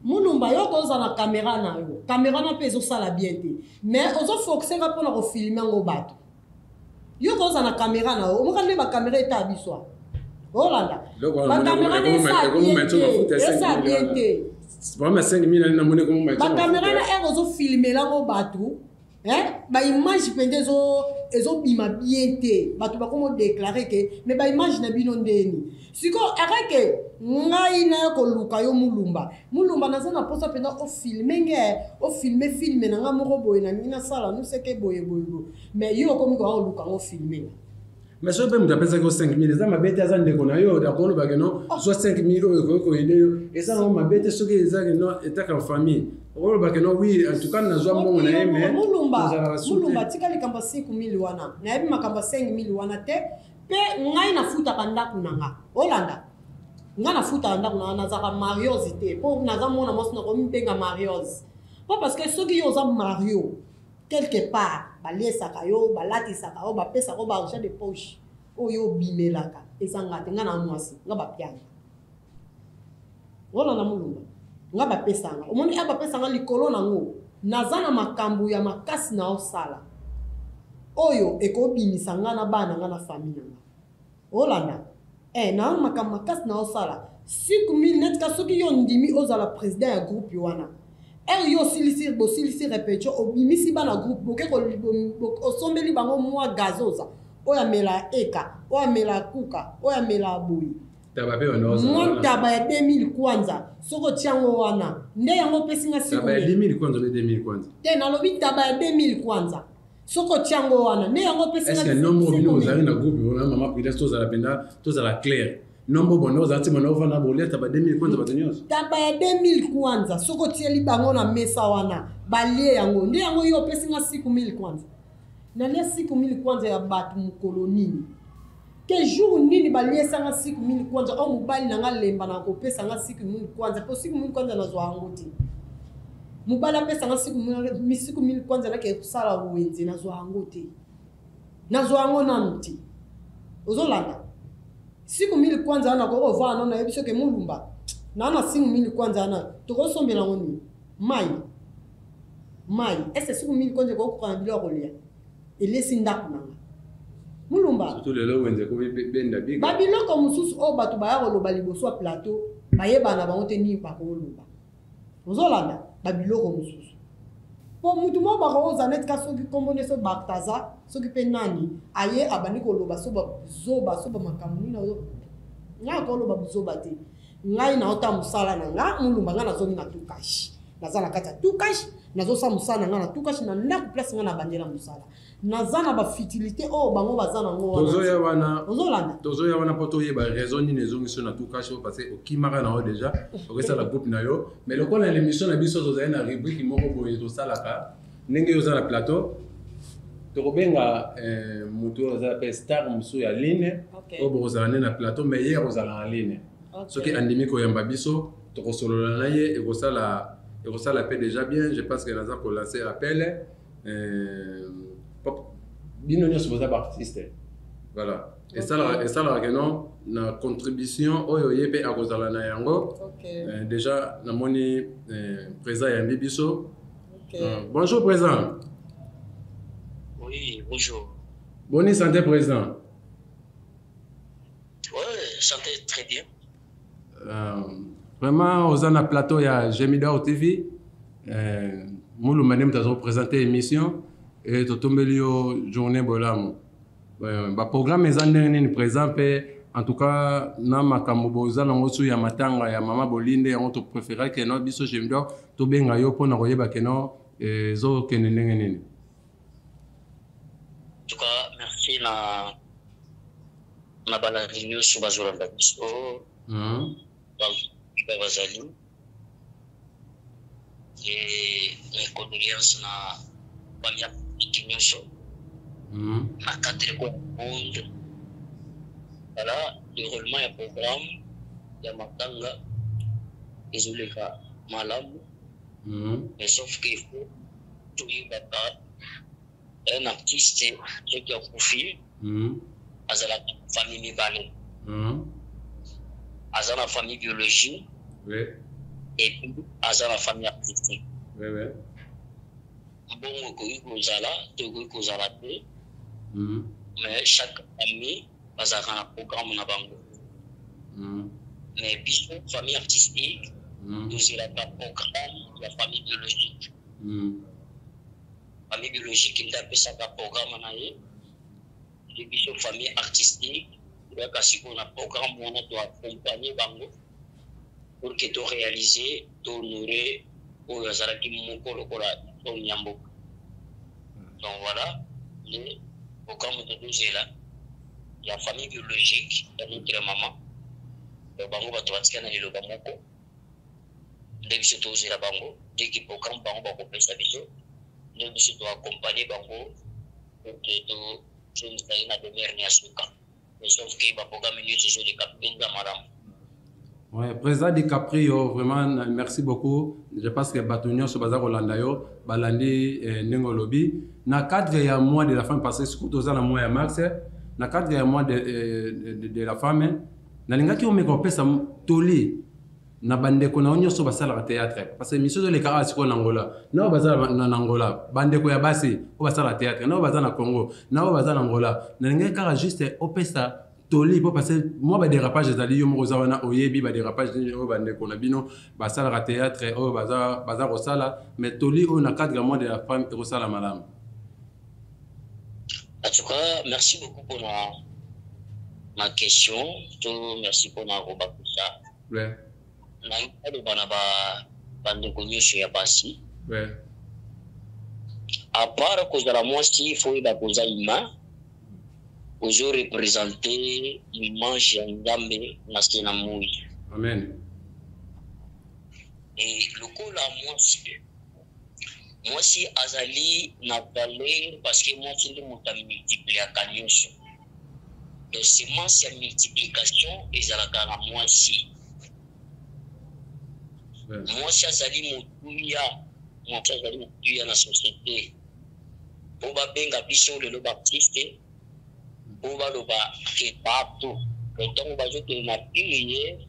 mulumba yo koza na caméra na yo caméra na mpe ezosala bien te mais ozofokusenga mpona kofilme yango bato yo koza na caméra na yo omoka nde bacaméra eta biswa Olanda. Bakamera esa bien te. Vraiment 5000 na mone comme bakamera na ezo filmer la ngo batu. Ba image pende ezo bima bien te. Batu ba komo déclarer que mais ba image na bino ndeni. Siko areke ngai na ko luka yo mulumba. Mulumba na zana posa penda o filmer na nga moko boye na mina sala nous c'est que boye. Mais yo comme ko luka o filmer. Mais je peux me taper 5000 ça m'a bête à zande qu'on a eu d'accord ba non soit 5000 ko ide yo et ça on m'a bête ce que ça non était en famille on ba non oui en tout cas na zo mo na aimé mulumba tikali kamba 5000 wana na yebi makamba 5000 wana te pe ngai na futa kanda kunanga Olanda nga na futa kanda kunanga na zaka Marios te po na za mona mosna ko mbenga Marios pas parce que ceux qui ont Mario quelque part balesa kayo balati sakayo bapesa ko ba argent de poche oyo bimelaka ezanga tenga na mwasi nga bapiana wala na mulumba nga bapesa nga omoni aba pesa nga likolo nango nazana makambu ya makasi na osala oyo ekobimisa nga na bana nga na famille nga olanda na makambu makasi na osala 5000 net ka soki yo ndimi ozala président ya groupe wana yo silisi répétition obimisi bana groupe boke ko osombeli bango mwa gazoza oya mela eka oya mela kuka oya mela boyi taba pe onoza taba ya 2000 kwanza soko tiango wana nde yango pesinga siku taba ya 2000 kwanza le 2000 kwanza te na lobi taba ya 2000 kwanza soko tiango wana nde yango pesinga est-ce que nombre bino ozali na groupe wana mama prudence tozala penda tozala clair nombo bono zati mona ovana boleta ba 2000 kwanza batonyoso taba ya 2000 kwanza soko tieli bango na mesa wana balie yango nde yango yo pesinga 6000 kwanza na lia 6000 kwanza ya batu mukolonini ke jour nini balie sanga 6000 kwanza o mubali na nga lemba na ko pesa nga 6000 kwanza po 6000 kwanza na zwa ngoti mubali pesa nga 6000 kwanza na ke kusala wenzi na zwa ngoti na zwa ngona mti ozolanda 6000 kwanza na ko vana na ebiso ke mulumba na 5000 kwanza na tokosombela ngoni mai ese 5000 kwanza ko kwa bila kolia elesi ndako nanga mulumba surtout le wenze ko benda biga babiloko mususu o batu baya koloba liboso ya plateau bayebana bango te ni bakoloba ozolanda babiloko mususu po mutu mo bakoza net ka soki kombone so baktaza soki pe nani aye abani koloba soba makambo nini nga koloba buzoba te ngai na ota musala na nga mulumba nga nazongi na tukashi naza na kati ya tukashi nazosa musala na nga na tukashi na ndako place nga na bandela musala naza na bafutilité oyo bango baza nango wana tozoya wana mpo toyeba raison nini ezongiso na tukashi parce que okimaka na yo déjà okosala groupe na yo mais lokola na émission na biso tozali na rubrique moko boye tosalaka ndenge oza na plateau tokobenga motu oyo aza mpe star mosusu ya ligne oyo bokozala nde na plateau mais ye akozala na ligne soki andimi koyamba biso tokosolola na ye ekosala mpe déjà bien je pense que naza kolancer appel bino nyonso boza baartiste voilà esalaka keno na contribution oyo ye mpe akozala na yango déjà namoni président yambi biso bonjour président. Oui, bonjour. Bonne santé président. Oui, santé très bien. Vraiment aux na plateau ya Gemidor TV moulu manem tazo présenter émission et totombeli yo journée bolamu ba programme ezandenge ni présent en tout cas na makambo boza nango su ya matanga ya mama Bolinde yango to préférer que no biso Gemidor to benga yo pona koyeba que no zo kenendenge nini. En tout cas merci na baladi nyonso bazolanda biso bazali et mes condoléances na bamia nyonso na cadre ko monde voilà déroulement ya programme ya matanga ezoleka malamu mais sauf qu'il faut tout y battre un artiste qui a profil azala famille mibale azala famille biologique et puis azala famille artistique bon ko zala mais chaque famille azala un programme na bango mais biso famille artistique nous il a pas programme la famille biologique famille biologique qui n'a pas ça programme na ye et biso famille artistique il kasi qu'on a programme on doit accompagner bango pour que tu réaliser tu honorer ou yazala ki moko lokola to nyambo donc voilà le programme de deux là la famille biologique de notre maman bango ba to batikana lelo bamoko nde biso to zela bango dès que programme bango ba ko pesa biso nde biso to accompagner bango pour que tu je na demeure ni asuka sauf que ba programme ni je les capinga madame. Ouais, président DiCaprio, vraiment merci beaucoup. Je pense que Batonio sur Bazar Rolandayo, Balandi Nengolobi. Na cadre ya mois de la femme parce que surtout dans la mois ya mars, na cadre ya mois de la femme, na linga ki omeko pesa toli na bandeko na onyo so basala théâtre parce que mission de l'écart siko na Angola. Na bazala na Angola, bandeko ya basi o basala théâtre, na bazala na Congo, na bazala na Angola. Na linga kara juste opesa toli pour passer moi ba dérapage ezali yo moko zawana oyebi ba dérapage ni o bande ko na bino ba sala théâtre o baza rosala mais toli on a 4 mois de la femme rosala madame. En tout cas merci beaucoup pour ma question tout merci pour na roba tout ça ouais na iko bana ba bande ko nyosho ya basi ouais à part cause de la moi si faut ba cause ima aujourd'hui représenter l'image Ngambe national mouille. Amen. Et le coup là moi si azali na valeur parce que moi c'est le montant multiplication. Donc c'est moi c'est multiplication et ça la moi si. Moi si azali mutuya na société. Pour ba benga biso le baptiste on va le bas qui partout. Donc on va jeter la pilier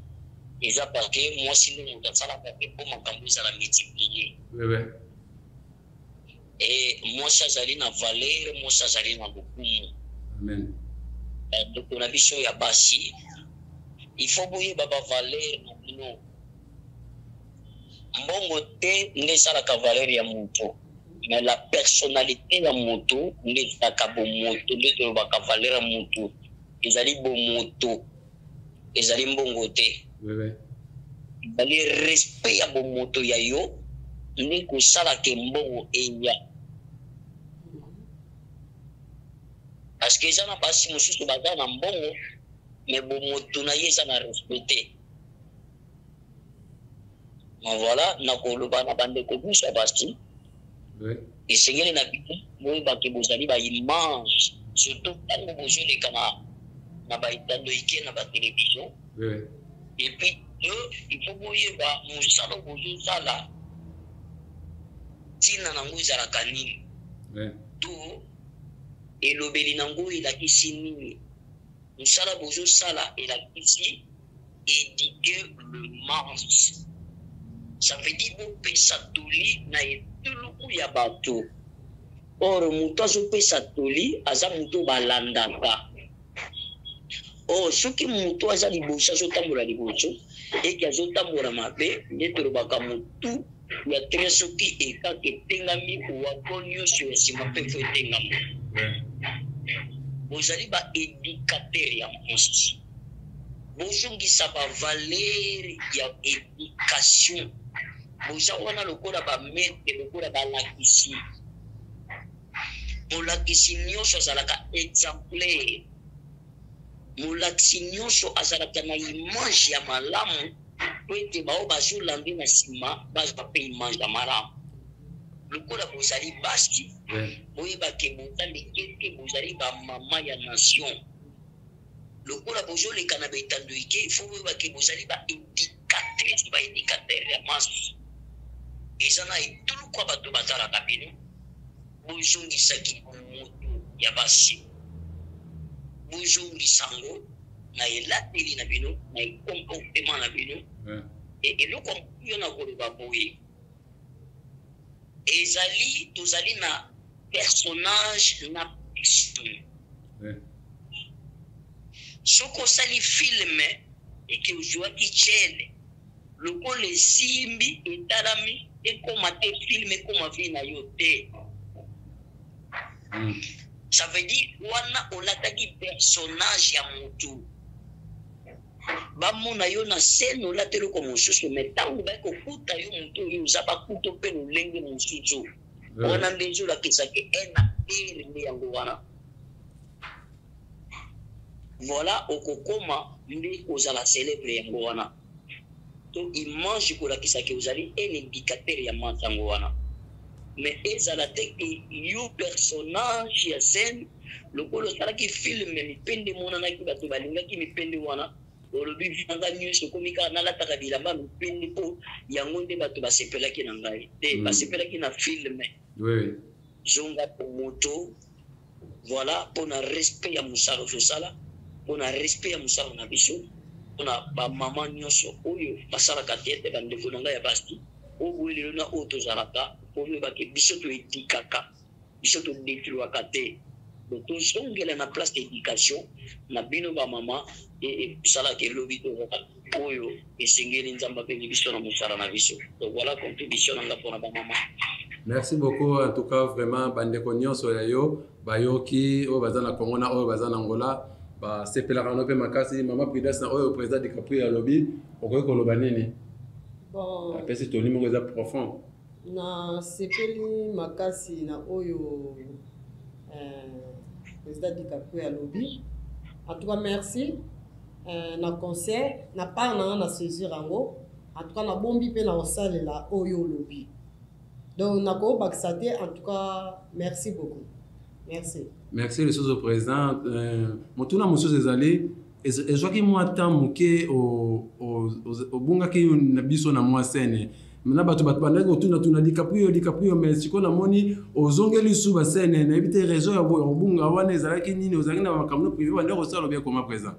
eza parce que mwasi nde moto asalaka mpe mpo makambo ezala multiplie. Et mwasi azali na valeur, mwasi azali na lokumu. Amen. Donc na biso ya basi il faut boyeba bavaleur na bino. Mbongo te nde esalaka valeur ya moto, mais la personnalité ya moto nde ezalaka bomoto, nde tolobaka valeur ya moto ezali bomoto, ezali mbongo te. Ezali respect ya bomoto ya yo nde kosalaka mbongo eya. Parce que eza na basi mosusu baza na mbongo mais bomoto na ye eza na respecte. Voilà, nakoloba na bandeko biso ya basi esengeli na bino boyebake bozali baimage, surtout ntango bozoleka na baetando ike na batelevizio. Et puis il faut boyeba mosala bozosala ntina nango ezalaka nini to elobeli nango elakisi nini. Mosala bozosala elakisi éduquer le mars. Ça veut dire bopesa toli na etuluku ya bato. Or moto azopesa toli aza moto balandaka. Or soki moto aza liboso azotambola liboso eki azotambola mabe nde tolobaka motu ya tre soki ekaka etengami wako nyonso ya nsima mpe fo etengama. Bozali baéducateur ya mwasi, bozongisa bavaler ya éducation. Boza wana lokola bamete, lokola balakisi. Molakisi nyonso azalaka exemplaire, molakisi nyonso azalaka na image ya malamu po ete bao bazolande na nsima bazwa mpe image ya malamu. Lokola bozali basi boyebake bozaleki te bozali bamama ya nation. Lokola bozoleka na baetando ike ifo boyebake bozali baéducatrice baéducateur ya masi. Eza na etuluku bato bazalaka bino bozongisaki moto ya basi, bozongisango na elateli na bino na ekomportement na bino. Eloko yo na koloba boye ezali tozali na personnage na personne. Soko osali filme eke ozwaki chele lokola esimbi etalami ekoma te filme ekoma vi na yo te. Ça veut dire wana olataki personnage ya motu bamona yo na scène olateli ko mosusu me ntango bakokuta yo motu oyo oza bakuta mpe lolenge mosusu wana nde ezolakisaki acteur nde yango wana. Voilà okokoma nde kozala célèbre yango wana to image kolakisaki ozali un éducateur ya mantango wana. Mais ezala te ke yo personnage ya scène lokolo osalaki filme mipende monanaki bato balingaki mipende wana olobi vanga nyonso komi kaka nalataka bilamba mipende mpo yango nde bato basepelaki na ngai te basepelaki na filme. Zonga po moto voilà mpona respect ya mosala ozosala, mpona respect ya mosala na biso, mpona bamama nyonso oyo basalaka te ete bandeko na ngai ya basi oyo lelo na oyo tozalaka oyebake biso toetikaka biso todetruwaka te. Donc tozongela na place d'éducation na bino bamama esalaka elobi tozaka oyo esengeli nzambe apengi biso na mosala na biso. Donc voilà contribution nanga mpona bamama. Merci beaucoup en tout cas vraiment bandeko nyonso ya yo bayoki oyo baza na Congo na oyo baza na Angola basepelaka no mpe makasi. Mama Prudence na oyo président DiCaprio alobi okoki koloba nini? Bon, apesi toni moko eza profond na sepeli makasi na oyo président DiCaprio alobi. En tout cas merci na concert na part na saisir yango. En tout cas na bombi pe na osalela oyo olobi. Donc na ko bakisate. En tout cas merci beaucoup. Merci. Merci les choses au président. Motuna mosusu ezali ezwaki mwa temps moke obungaki na biso na mwa scène. Maintenant bato bandaki otuna DiCaprio mais sikoyo namoni ozongeli su ba scène na ebite réseau ya obunga wana ezalaki nini ozalaki na makambo privé bandaki kosala bien comment présent?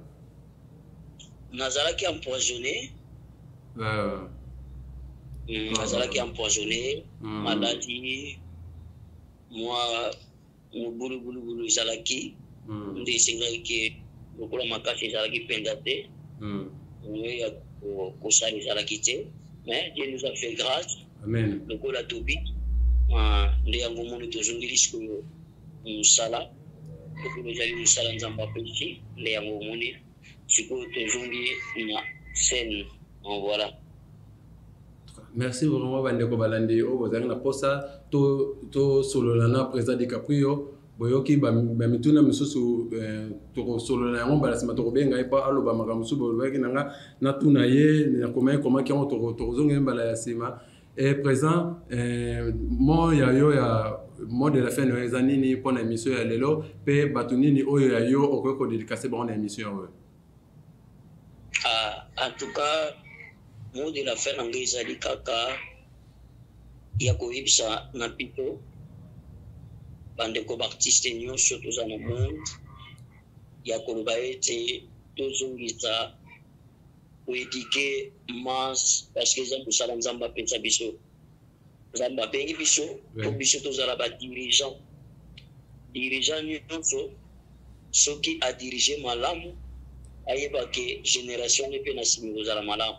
Nazalaki empoisonné azalaki empoisonné maladie moi mobulubulubulu ezalaki nde esengaki lokola makasi ezalaki mpenza te ya kosala ezalaki te mais Dieu nous a fait grâce lokola tobi nde yango moni tozongeli sikoyo mosala lokola ezali mosala nzambe apesi nde yango moni sikoyo tozongi na scène voilà. Merci vraiment bandeko balandi o bozali na posa to solola na président DiCaprio boyoki bamituna misusu tokosolola yango mbala nsima tokobenga ye mpo aloba makambo mosusu bolobaki nanga natuna ye nakomaki yango tokozongela mbala ya nsima président mo ya yo ya mot de la fin oyo eza nini mpo na émission ya lelo mpe bato nini oyo ya yo okoki kodedikase bango na émission oyo? En tout cas mot de la fin nange ezali kaka ya koyebisa na pito bandeko baartiste nyonso toza na monde ya koloba ete tozongisa koedike masse parce que eza mosala nzambe apenza biso nzambe abengi biso po biso tozala badirigant nyonso soki adirige malamu ayebake génération ne mpe na nsimi kozala malamu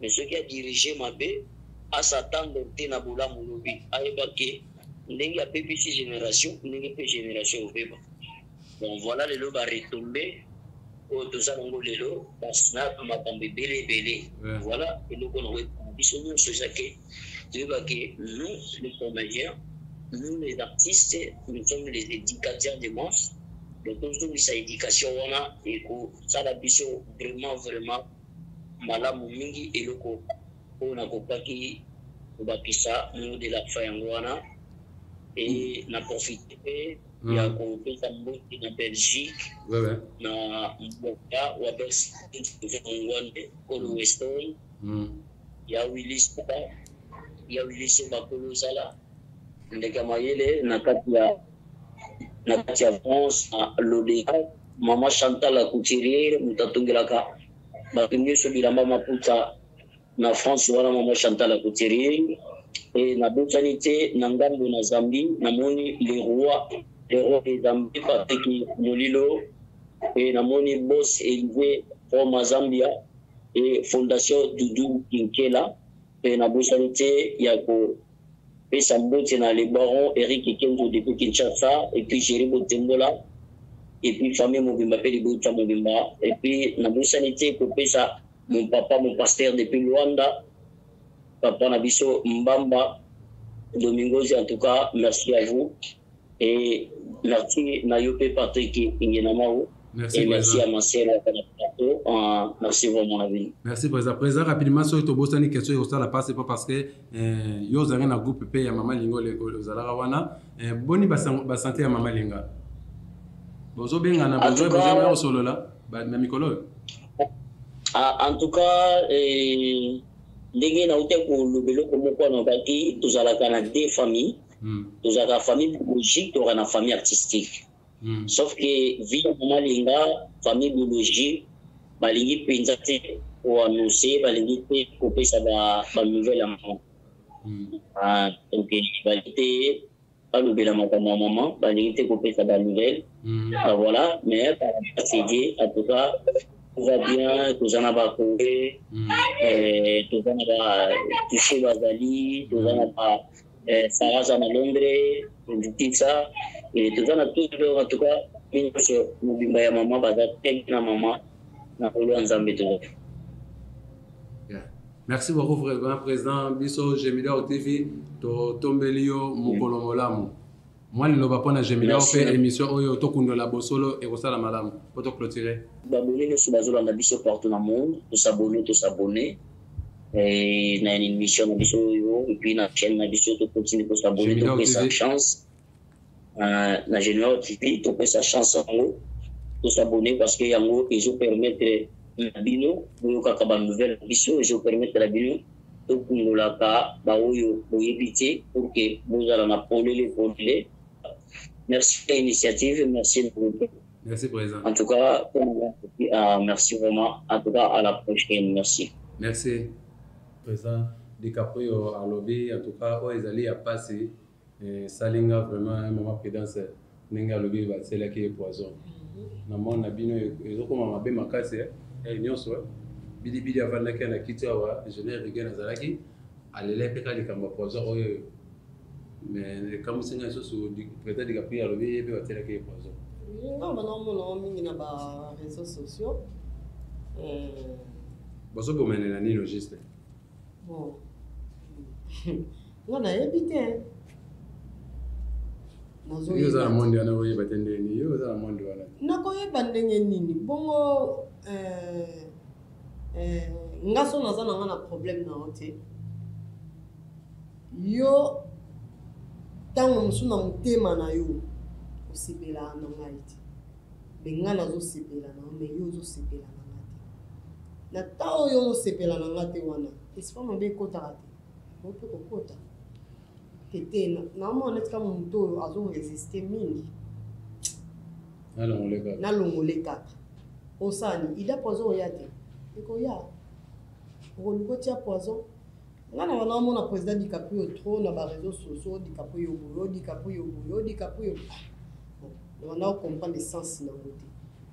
mais soki adirige mabe asatande te na bolamu lobi ayebake ndenge apepisi génération ndenge mpe génération obeba bon voilà lelo baretombe oyo toza nango lelo basnap makambo ebele voilà eloko nango biso nyonso ezake toyebake nous les comédiens nous les artistes nous sommes les éducateurs de masse donc tozongisa éducation wana ekosala biso vraiment malamu mingi eloko oyo nakokaki kobakisa mot de la fin yango wana e na profite mpe ya kopesa mbote na Belgique na mboka wa Belgique kolo Weston ya Willis bakolo zala ndeka mayele na kati ya France na Lodeka mama Chantal la couturière mutatongelaka bato nyonso bilamba maputa na France wana mama Chantal la couturière et na botani te na ngambo na Zambie namoni les rois de Zambie Patrick Molilo et namoni boss élevé from Zambia et fondation Dudu Kinkela et na botani te ya ko pesa mbote na le baron Eric Kenzo depuis Kinshasa et puis Jerry Botembola et puis famille Mobimba pe libota Mobimba et puis na botani te ko pesa mon papa mon pasteur depuis Luanda papa Nabiso Mbamba Domingos, en tout cas, merci à vous. Et merci Nayope Patrick Ingenamao. Merci, et merci à ma sœur merci vraiment la vie. Merci président. Président, rapidement, sur le boss, une question au la passe, c'est pas parce que yo avez un groupe P à Maman Lingo les Alarawana. Boni santé à Maman Linga. Bozo bien na besoin besoin solo là. Ba mikolo. En tout cas, ndenge na ute kolobelo komoko na baki tozalaka na deux familles tozalaka famille biologique tozalaka na famille artistique sauf que vie ya mama linga famille biologique balingi mpenza te koannonce balingi te kopesa banouvelle ya mama donc balingi te balobela makambo ya mama balingi te kopesa banouvelle voilà mais parcédie en tout cas tout va bien, tout en a pas couru, tout en a pas touché Bazali, tout en a pas Sarah Zana Londres, tout ça, et tout en a tout, en tout cas, nous bimba ya maman, Bazali, na maman, na polo ensemble tout. Merci beaucoup, frère, président Biso, Gemida TV, to tombelio mukolo molamu. Moi, le va pas Gemida fait émission oyo tokundo la bosolo et kosala malamu. Pour te clôturer. Babonner le Subazola na biso partout dans le monde, tous s'abonner. Et na une émission na biso yo et puis na chaîne na biso to continuer pour s'abonner, to prendre sa chance. Na Général TV, to prendre sa chance yango, to s'abonner parce que yango ils ont permettre na bino yo kaka ba nouvelle biso, ils ont permettre la bino to kungola ka ba oyo boyebite pour que vous allez na polele. Merci à l'initiative, merci beaucoup. Merci, président. En tout cas, merci vraiment. En tout cas, à la prochaine. Merci. Merci. président DiCaprio à lobby en tout cas oyo ezali ya pasi salinga vraiment un moment prudence ndenge alobi batielaki ye poison na mona bino ezokoma mabe makasi nyonso bilibili avandaki na kiti awa ingénieur Rigen azalaki alela mpe ka likambo ya poison oyo mais ekamusinga lisusu président DiCaprio alobi ye mpe batielaki ye poison nga banaomona mingi na baréseaux sociaux bazobomenela nini juste bon nga nayebi te yo oza na monde wana oyeba te ndeni yo oza na monde wana nakoyeba ndenge nini bongo nga so naza na nga na problème na yo te yo ntango mosusu na motema na yo osepelaka na ngai te me nga nazosepela na yo me yo ozosepela na nga te na ntango oyo ozosepela na nga te wana espa mabe ekotaka te o mpe kokota tete naomona neti kama moto oyo azoresiste mingi nalongole kaka osani ida poison oya te ekoya okoluka otia poison nga na banaomona président DiCaprio trop na baréseaux sociaux DiCaprio boyo DiCaprio boyo DiCaprio na comprendre sens nango te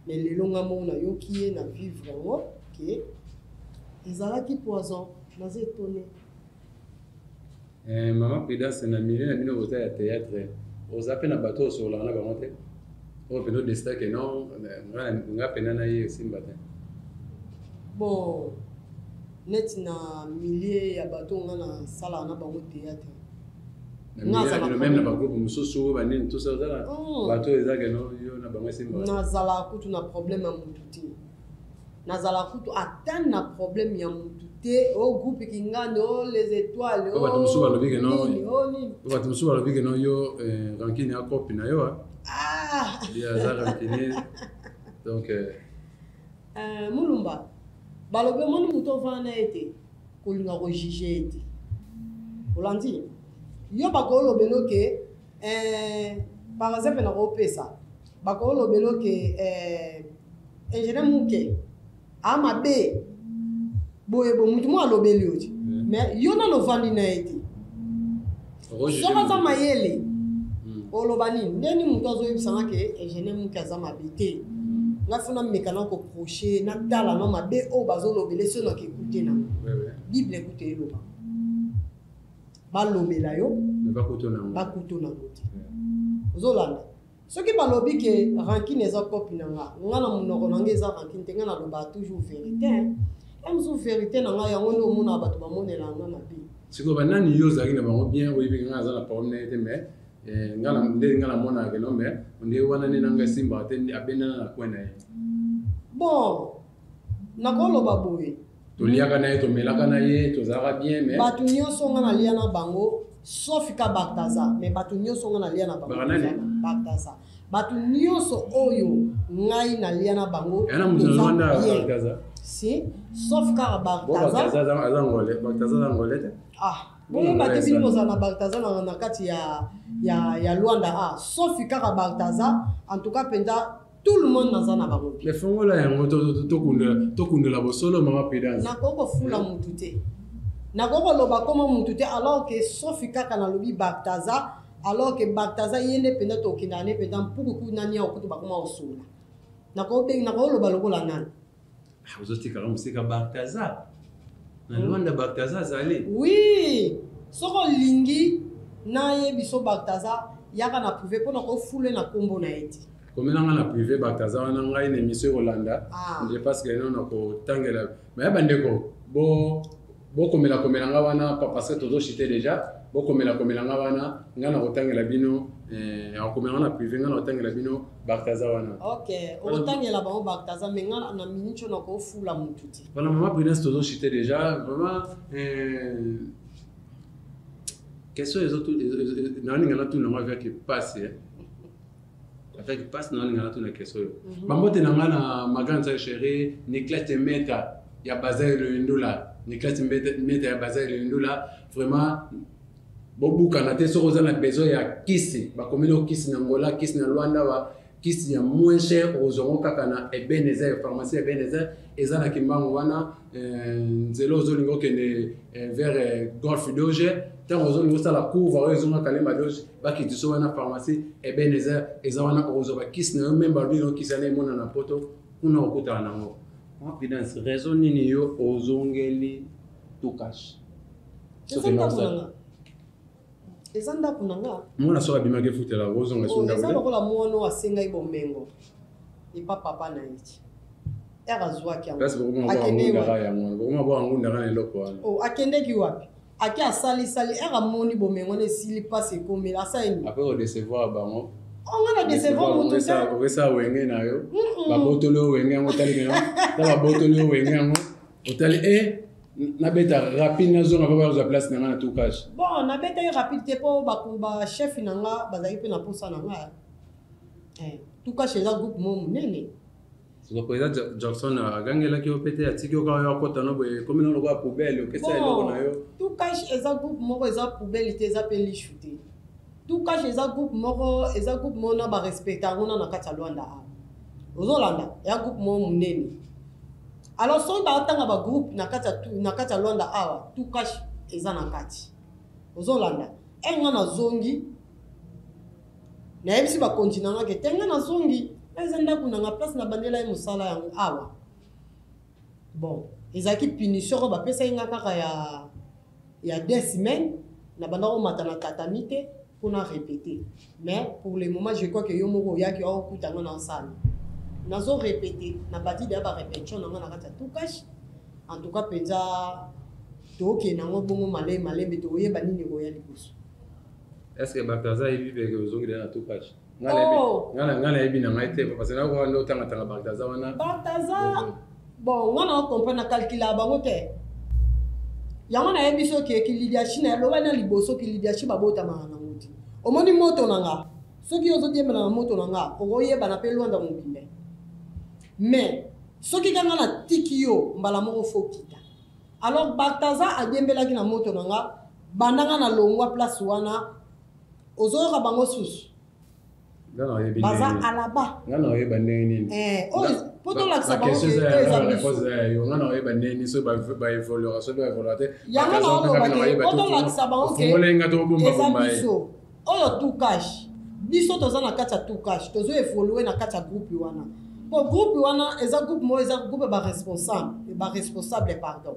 mais lelo nga mo nayoki ye na vivre yango ke ezalaki poison naza étonné mama prudence na milieu na bino koza ya théâtre oza mpe na bato osobolaka na bango te oyo pena odesitake non nga pena na ye esimba te bon neti na milieu ya bato nga nasalaka na bango théâtre même na bagroupe mosusu oyo banini tosa ozala bato ezake no yo na bango esimba nazalaka kutu na problème ya motu te nazalaka kutu ata na problème ya motu te o groupe kingani o les étoiles bato mosusu balobike no yo rankine ya kopi na yo aza rankine donc mulumba balobi omoni moto ovanda na ye te kolinga kojuge ye te olandi yo bakolobela oke par exemple nakopesa bakolobela oke ingénieur muke amabe boye bo mutu mo alobeli yo te mais yo nano ovandi na ye te soki aza mayele oloba nini ndeni moto azoyebisanga ke ingénieur muke aza mabe te nga funa meka na koproche natala no mabe oyo bazolobele so na kekute nango bible ekute eloba balobela yo bakuto nango te ozolanda soki balobi ke rankine eza kopi na nga na monoko na nga eza rankine te nga naloba toujours vérité mosusu vérité na nga yango nde omona bato bamonela nga mabe sikoyo banani yo ozalaki na bango bien oyebi nga aza na parole na ye te mais nde nga namonaka no mais nde wana nde nanga esimbaka te abendana na kwe na ye bon nakoloba boye toliaka na ye tomelaka na ye tozalaka bien mais bato nyonso nga nalia na bango sauf ka Balthazar mais bato nyonso nga nalia na bango Balthazar bato nyonso oyo ngai nalia na bango si sauf ka Balthazar aza ngole te boye bato bino bozala na Balthazar na kati ya Luanda sauf kaka Balthazar en tout cas penza tout le monde naza na bango mais fongola yango tokundela bosolo mama prudence nakoko fula mutu te nakoko loba koma mutu te alors que sauf kaka nalobi Balthazar alors que Balthazar yende penda tokina ne penda mpuku nani ya okutu bakoma osola nakoko loba lokola nani ozotikaka mosika Balthazar na Luanda Balthazar azali oui soko lingi naye biso Balthazar yaka na privé mpona kofule na kombo na ye te komelanga na privé Balthazar wana ngai na émission ekolanda nde parce que na kotangela mais ya bandeko bokomelanga wana parce que tozochite déjà bokomelanga wana nga na kotangela bino akomelanga na privé nga na kotangela bino Balthazar wana ok okotangela bango Balthazar mais nga na minute na kofula mutu te wana mama prudence tozochite déjà vraiment question naoninga natuna ngo avec passe avec passe naoninga natuna question bambote na nga na maganza chérie Nicolas Temeta ya Bazai Lundula Nicolas Temeta ya Bazai Lundula vraiment bobukana te soko za na besoin ya kisi bakomeli okisi na Angola kisi na Luanda kisi ya moins cher ozongo kaka na Ebenezer pharmacie Ebenezer eza na kimbangu wana nzelo ozolingo kende vers Golf Doge tant ozolingo sala couvre ozonga kalema Doge bakiti so wana pharmacie Ebenezer eza wana ozoba kisi na yo même balbino kisi na mona na poto kuna okuta nango confidence raison nini yo ozongeli tukash eza ndako na nga mwana soka bimaki futela ozonga sonda eza lokola mwana asengai bomengo epa papa na eti azwaki yango akendeki wapi ake asalisali amoni bomengo na esili mpasi ekomeli asalini apres odecevoir bango onga na decevoir moto okesa wenge na yo babotoli owenge yango otali ta babotoli owenge yango otali nabeta rapide nazonga mpo bazwa place na nga na tukage bon nabetaki rapide te mpo bachef na nga bazalaki mpe na mposa na nga tukage eza groupe mo monene président Jackson agangelaki yo pete atiki yo kaka yo akota no boye komi nano lokola poubele opesa eloko na yo tukage eza groupe moko eza poubele te eza mpe lishu te tukage eza groupe moko na barespecte yango na kati ya lwanda awa ozolanda ya groupe moko monene alors soki baotanga bagroupe na kati ya lwanda awa tukage eza na kati ozolanda nga nazongi nayebisi bakonti na nga ke te nga nazongi eza ndako na nga place na bandela ye mosala yango awa bon ezalaki punition oyo bapesaki nga kaka ya 2 semaines na banda komata na tatami te mpona répéter mais pour le moment je crois que yo moko oyaki aokuta nga na osala nazo répéter na bati deya barépétition na nga na kati ya tukage en tout cas mpenza tookende yango bongo malembe toyeba nini koya liboso est-ce que Balthazar yebi peke ozongile na tukage nga nayebi na ngai te parce que nakoka nde otangatanga Balthazar wana Balthazar bon nga na okomprendre na calcule ya bango te yango nayebi soki ekilidiashi na eloba na liboso kilidiashi babotamaka nango te omoni moto na nga soki ozodiembela na moto na nga okoyebana mpe lwanda mobimba mais soki kanga na tiki yo mbala moko fo kita alors Balthazar adiembelaki na moto na nga bandanga na longwa place wana ozoyoka bango susu baza alaba nga na oyeba ndenge nini po tolakisa bango nga na oyeba ndenge nini so baevoluera so baevoluera te yango naolobake po tolakisa bango ke eza biso oyo tukage biso toza na kati ya tukage tozo evolue na kati ya groupe wana po groupe wana eza groupe moko eza groupe baresponsable pardon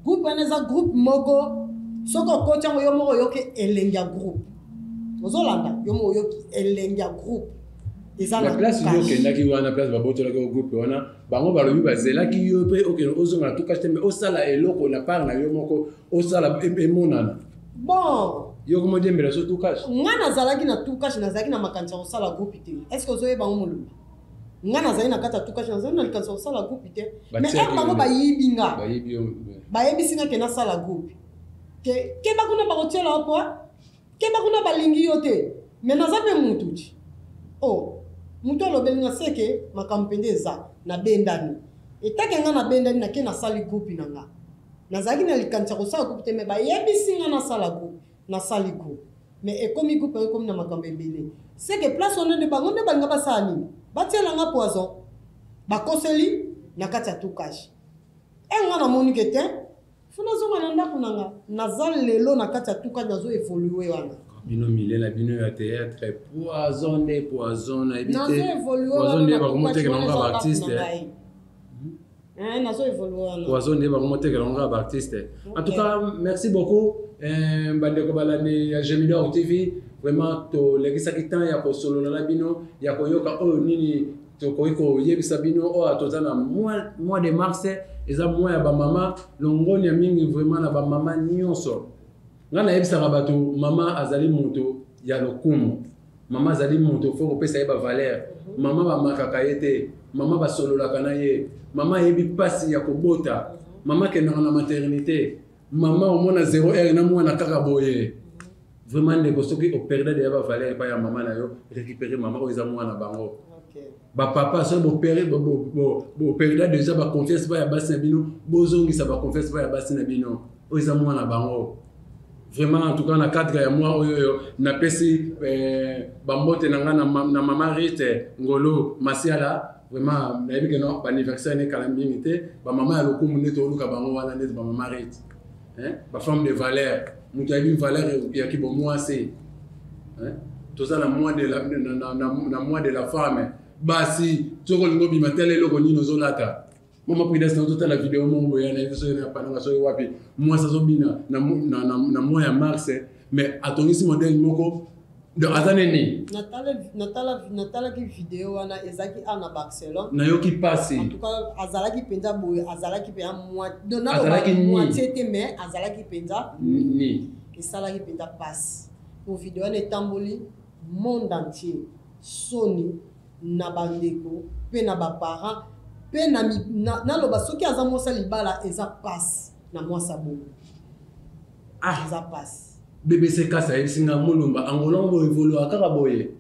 groupe wana eza groupe moko soki okoti yango yo moko oyoki elengi ya groupe ozolanda yo moko oyoki elengi ya groupe eza na place yo okendaki wana place babotolaki o groupe wana bango balobi bazelaki yo mpe okende ozonga na tukage te me osala eloko na part na yo moko osala emonana bon yo komodiembela so tukage nga nazalaki na tukage nazalaki na makanisi ya kosala groupe te est ce que ozoyeba ngo molobi nga nazali na kati ya tukage nazali na likanisi ya kosala groupe te mais bango bayibi nga bayebisi nga ke nasala groupe keba kuna bakotiela yo po keba kuna balingi yo te mais naza mpe mutu ti mutu alobeli nga seke makambo mpe nde eza nabendani etake nga nabendani nake nasali groupe na nga nazalaki na likanisi ya kosala groupe te mais bayebisi nga nasala groupe nasali groupe mais ekomi groupe yango ekomi na makambo ebele seke place wana nde bango nde balinga basala nini batielanga poison bakoseli na kati ya tukage nga namoni ke te fo nazonga na ndako na nga naza lelo na kati ya tukage nazo evolue wana bino milela bino ya théâtre poison nde poison nayebi nazo te evolue poison nde bakomotekela ngo baartiste nazo evolue wana poison nde bakomotekela ngo baartiste en tout cas merci beaucoup bandeko balandi ya Gemidor TV vraiment tolekisaki temps ya kosolola na bino ya koyoka oyo nini tokoki koyebisa bino oyo toza na mois de mars eza mois ya bamama longoni ya mingi vraiment na bamama nyonso nga nayebisaka bato mama azali moto ya lokumu mama azali moto fo kopesa ye bavaler mama bamakaka ye te mama basololaka na ye mama ayebi mpasi ya kobota mama akendaka na maternité mama omona 0 heure na mwana kaka boye vraiment ndeko soki operde deya bavaler epai ya mama na yo récupérer mama oyo eza mwana bango bapapa soki boperda déjà baconfiance epai ya basi na bino bozongisa baconfiance epai ya basi na bino oyo eza mwana bango vraiment en tout cas na cadre ya moi oyo napesi bambote na nga na mama Rite Ngolo Masiala vraiment nayebi ke no anniversaire ne kala mingi te ba mama ya lokumu nde toluka bango wana nde ba mama Rite ba femme de valeur mutu ayebi valeur ya kibomwasi toza na mois de la na mois de la femme basi toko lingo bima tele loko nino zolata mama Prudence na tota la vidéo mongo ya na so na pananga so wapi moi ça zobina na mois ya mars mais atongisi modèle moko de azaneni natala ki vidéo wana ezaki ana Barcelone na yoki passé en tout cas azalaki penza boye azalaki pe moitié te mais azalaki penza ni esalaki penza passe pour vidéo wana etamboli monde entier soni na bandeko pe na baparents pe na loba soki aza mwasa libala eza passe na mwasa bongo eza passe BBC kasa esinga mulumba angolongo evolua kaka boye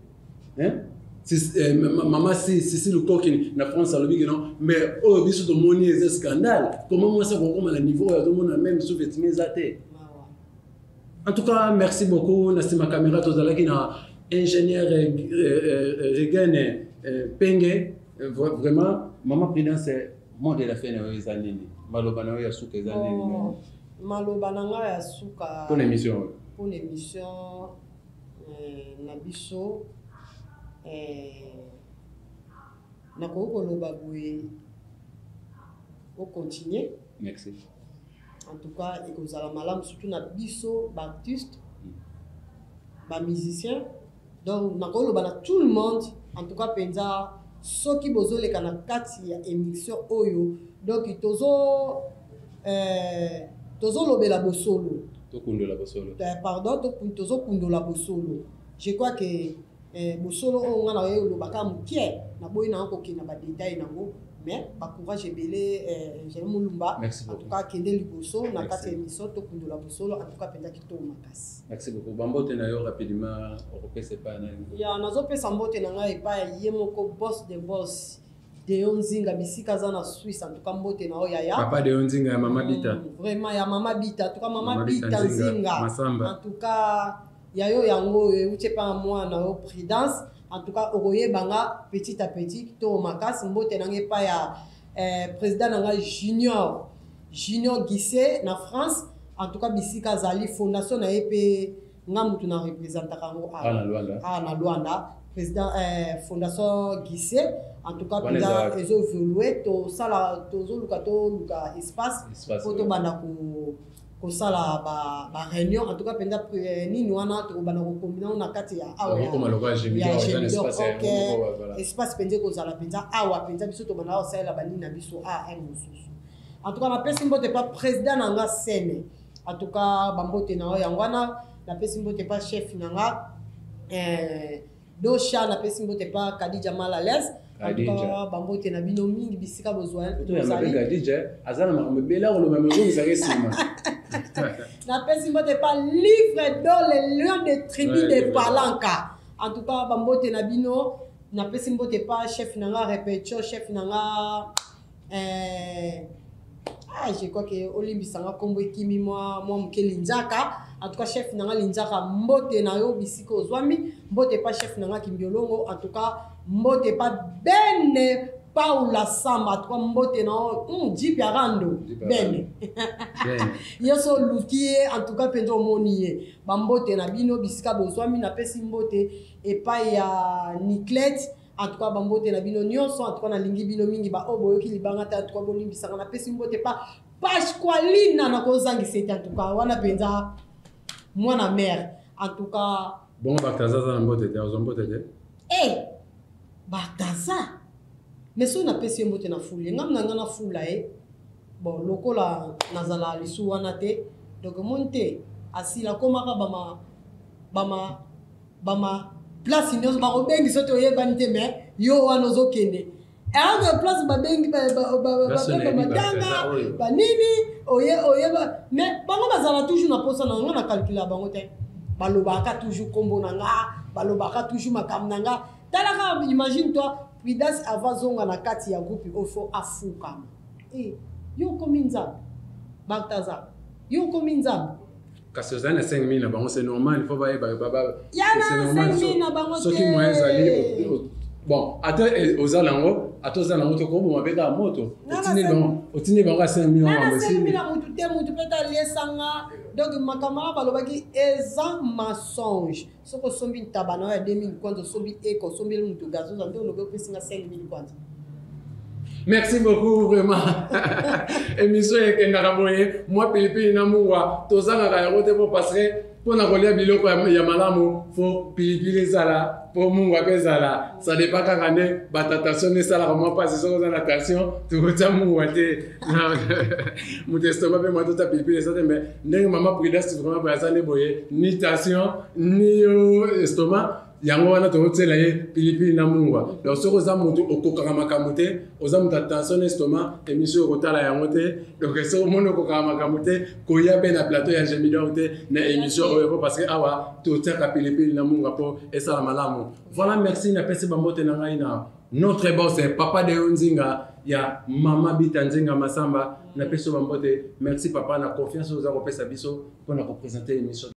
maman si le coquine na France alobi non mais oh biso to moni eza scandale comment moi ça kokoma na niveau ya to mona même sous-vêtements ezate. En tout cas merci beaucoup na sima caméra tozalaki na ingénieur Regane Penge vraiment maman Prudence monde de la fin na ezanini maloba na ya suka ezanini maloba na nga ya suka pour l'émission na biso na koloba boye au continuer. Merci. En tout cas ekozala malamu surtout na biso baptiste ba musicien donc na koloba na tout le monde en tout cas penza soki bozoleka na kati ya émission oyo donc tozolobela bosolo tokundola bosolo pardon tozokundola bosolo je crois que bosolo oyo nga na oyo olobaka mokie na boyi na kokina badetail nango mais bacourage ebele Ingénieur Mulumba en tout cas kende liboso na kati ya émission tokundola bosolo en tout cas mpenza kitoko makasi. Merci beaucoup bambote na yo rapidement okopesa epai na ya nazopesa mbote na ngai epai ya ye moko boss de boss Deyo Nzinga bisika za na Suisse en tout cas mbote na oya ya papa Deyo Nzinga ya mama Bita vraiment ya mama Bita en tout cas mama Bita Nzinga Masamba. En tout cas ya yo yango uche pa moi na yo Prudence en tout cas okoye banga petit à petit to makasi mbote na ngai pa ya président na ngai Junior Guissé na France en tout cas bisika zali fondation na EP ngamutu na représentaka ngo na Luanda président fondation Guissé en tout cas penda ezo évoluer to sala luka espace photo bana ko sala ba réunion en tout cas penda nini wana to bana ko combiner na kati ya awa espace pende ko sala penda awa penda biso to bana sala bani na biso mususu en tout cas na pesi mbote pas président nanga sene en tout cas bambote na yangwana na pesi mbote pas chef nanga Dosha na pesi mbote pa Kadija Malales en tout cas bambote na bino mingi bisika bozwa to ya mabe Kadija azana mabela ko lo mamezo misakesima na pesi mbote pa livre dans les lions de tribu de Palanka en tout cas bambote na bino na pesi mbote pa chef nanga répétition chef nanga je crois que olimbisanga kombo ekimi moi mokeli Nzaka en tout cas chef nanga Linzaka mbote na yo bisika ozwami mbote pa chef nanga Kimbiolongo en tout cas mbote pa Bene Paula Samba en tout cas mbote na Jeep Arando Bene yeso lukie en tout cas penzo moniye ba mbote na bino bisika bozwami na pesi mbote epa ya Niclette en tout cas bambote na bino nyonso en tout cas na lingi bino mingi ba oboyoki libanga ta en tout cas bolimbisanga na pesi mbote pa Pasqualina na kozangisa ete en tout cas wana penza mwana mère en tout cas bon bataza za mbote te ozombote te bataza mais so na pesi mbote na fule ngam na ngana fula bon lokola nazala lisu wana te donc monte asila komaka bama place nyonso bakobengi so te oyebani te mais yo wana ozokende anga place babengi badanga banini oyeba mais bango bazala toujours na posa na nga na calcula bango te balobaka toujours kombo na nga balobaka toujours makambo na nga talaka imagine toi Prudence avant zonga na kati ya groupe ofo afukama yo komi nzambe bataza yo komi nzambe kasi ozali na 5 000 na bango c'est normal il faut baye yana 5 000 na bango soki moyen ezali bon ata ozala yango ata ozala yango tokoboma mpe kaka moto otindi bango ya 5 000 na 5 000 na mutu te mutu mpe taliesanga donc makambo wana balobaki eza mensonge soki osombi ntabana oyo ya 2000 kwanza osombi eko osombeli mutu gazoza nde olobi opesinga 5 000 kwanza. Merci beaucoup, vraiment. Émission ekendaka boye moi pilipili na mungwa tozangaka yango te po parce que mpona kolia biloko ya malamu fo pilipili ezala po mungwa mpe ezala ça dépend kaka nde batentation nde esalaka mwa mpasi soki oza na tension tokotia mungwa te moto estoma mpe mwa tota pilipili eza te mais ndenge mama Prudence vraiment boye aza nde boye ni tension ni estoma yango wana tokotiela ye pilipili na mungwa donc soki oza motu okokaka makambo te oza moto atension na estoma émission okotala yango te donc soki omoni okokaka makambo te koya mpe na plateau ya Gemidor te na émission oyo po parce que awa totiaka pilipili na mungwa mpo esala malamu. Voilà, merci napesi bambote na ngai na notre boss papa de Nzinga ya mama Bita Nzinga Masamba napesi bambote merci papa na confiance oza kopesa biso mpona kopresente émission.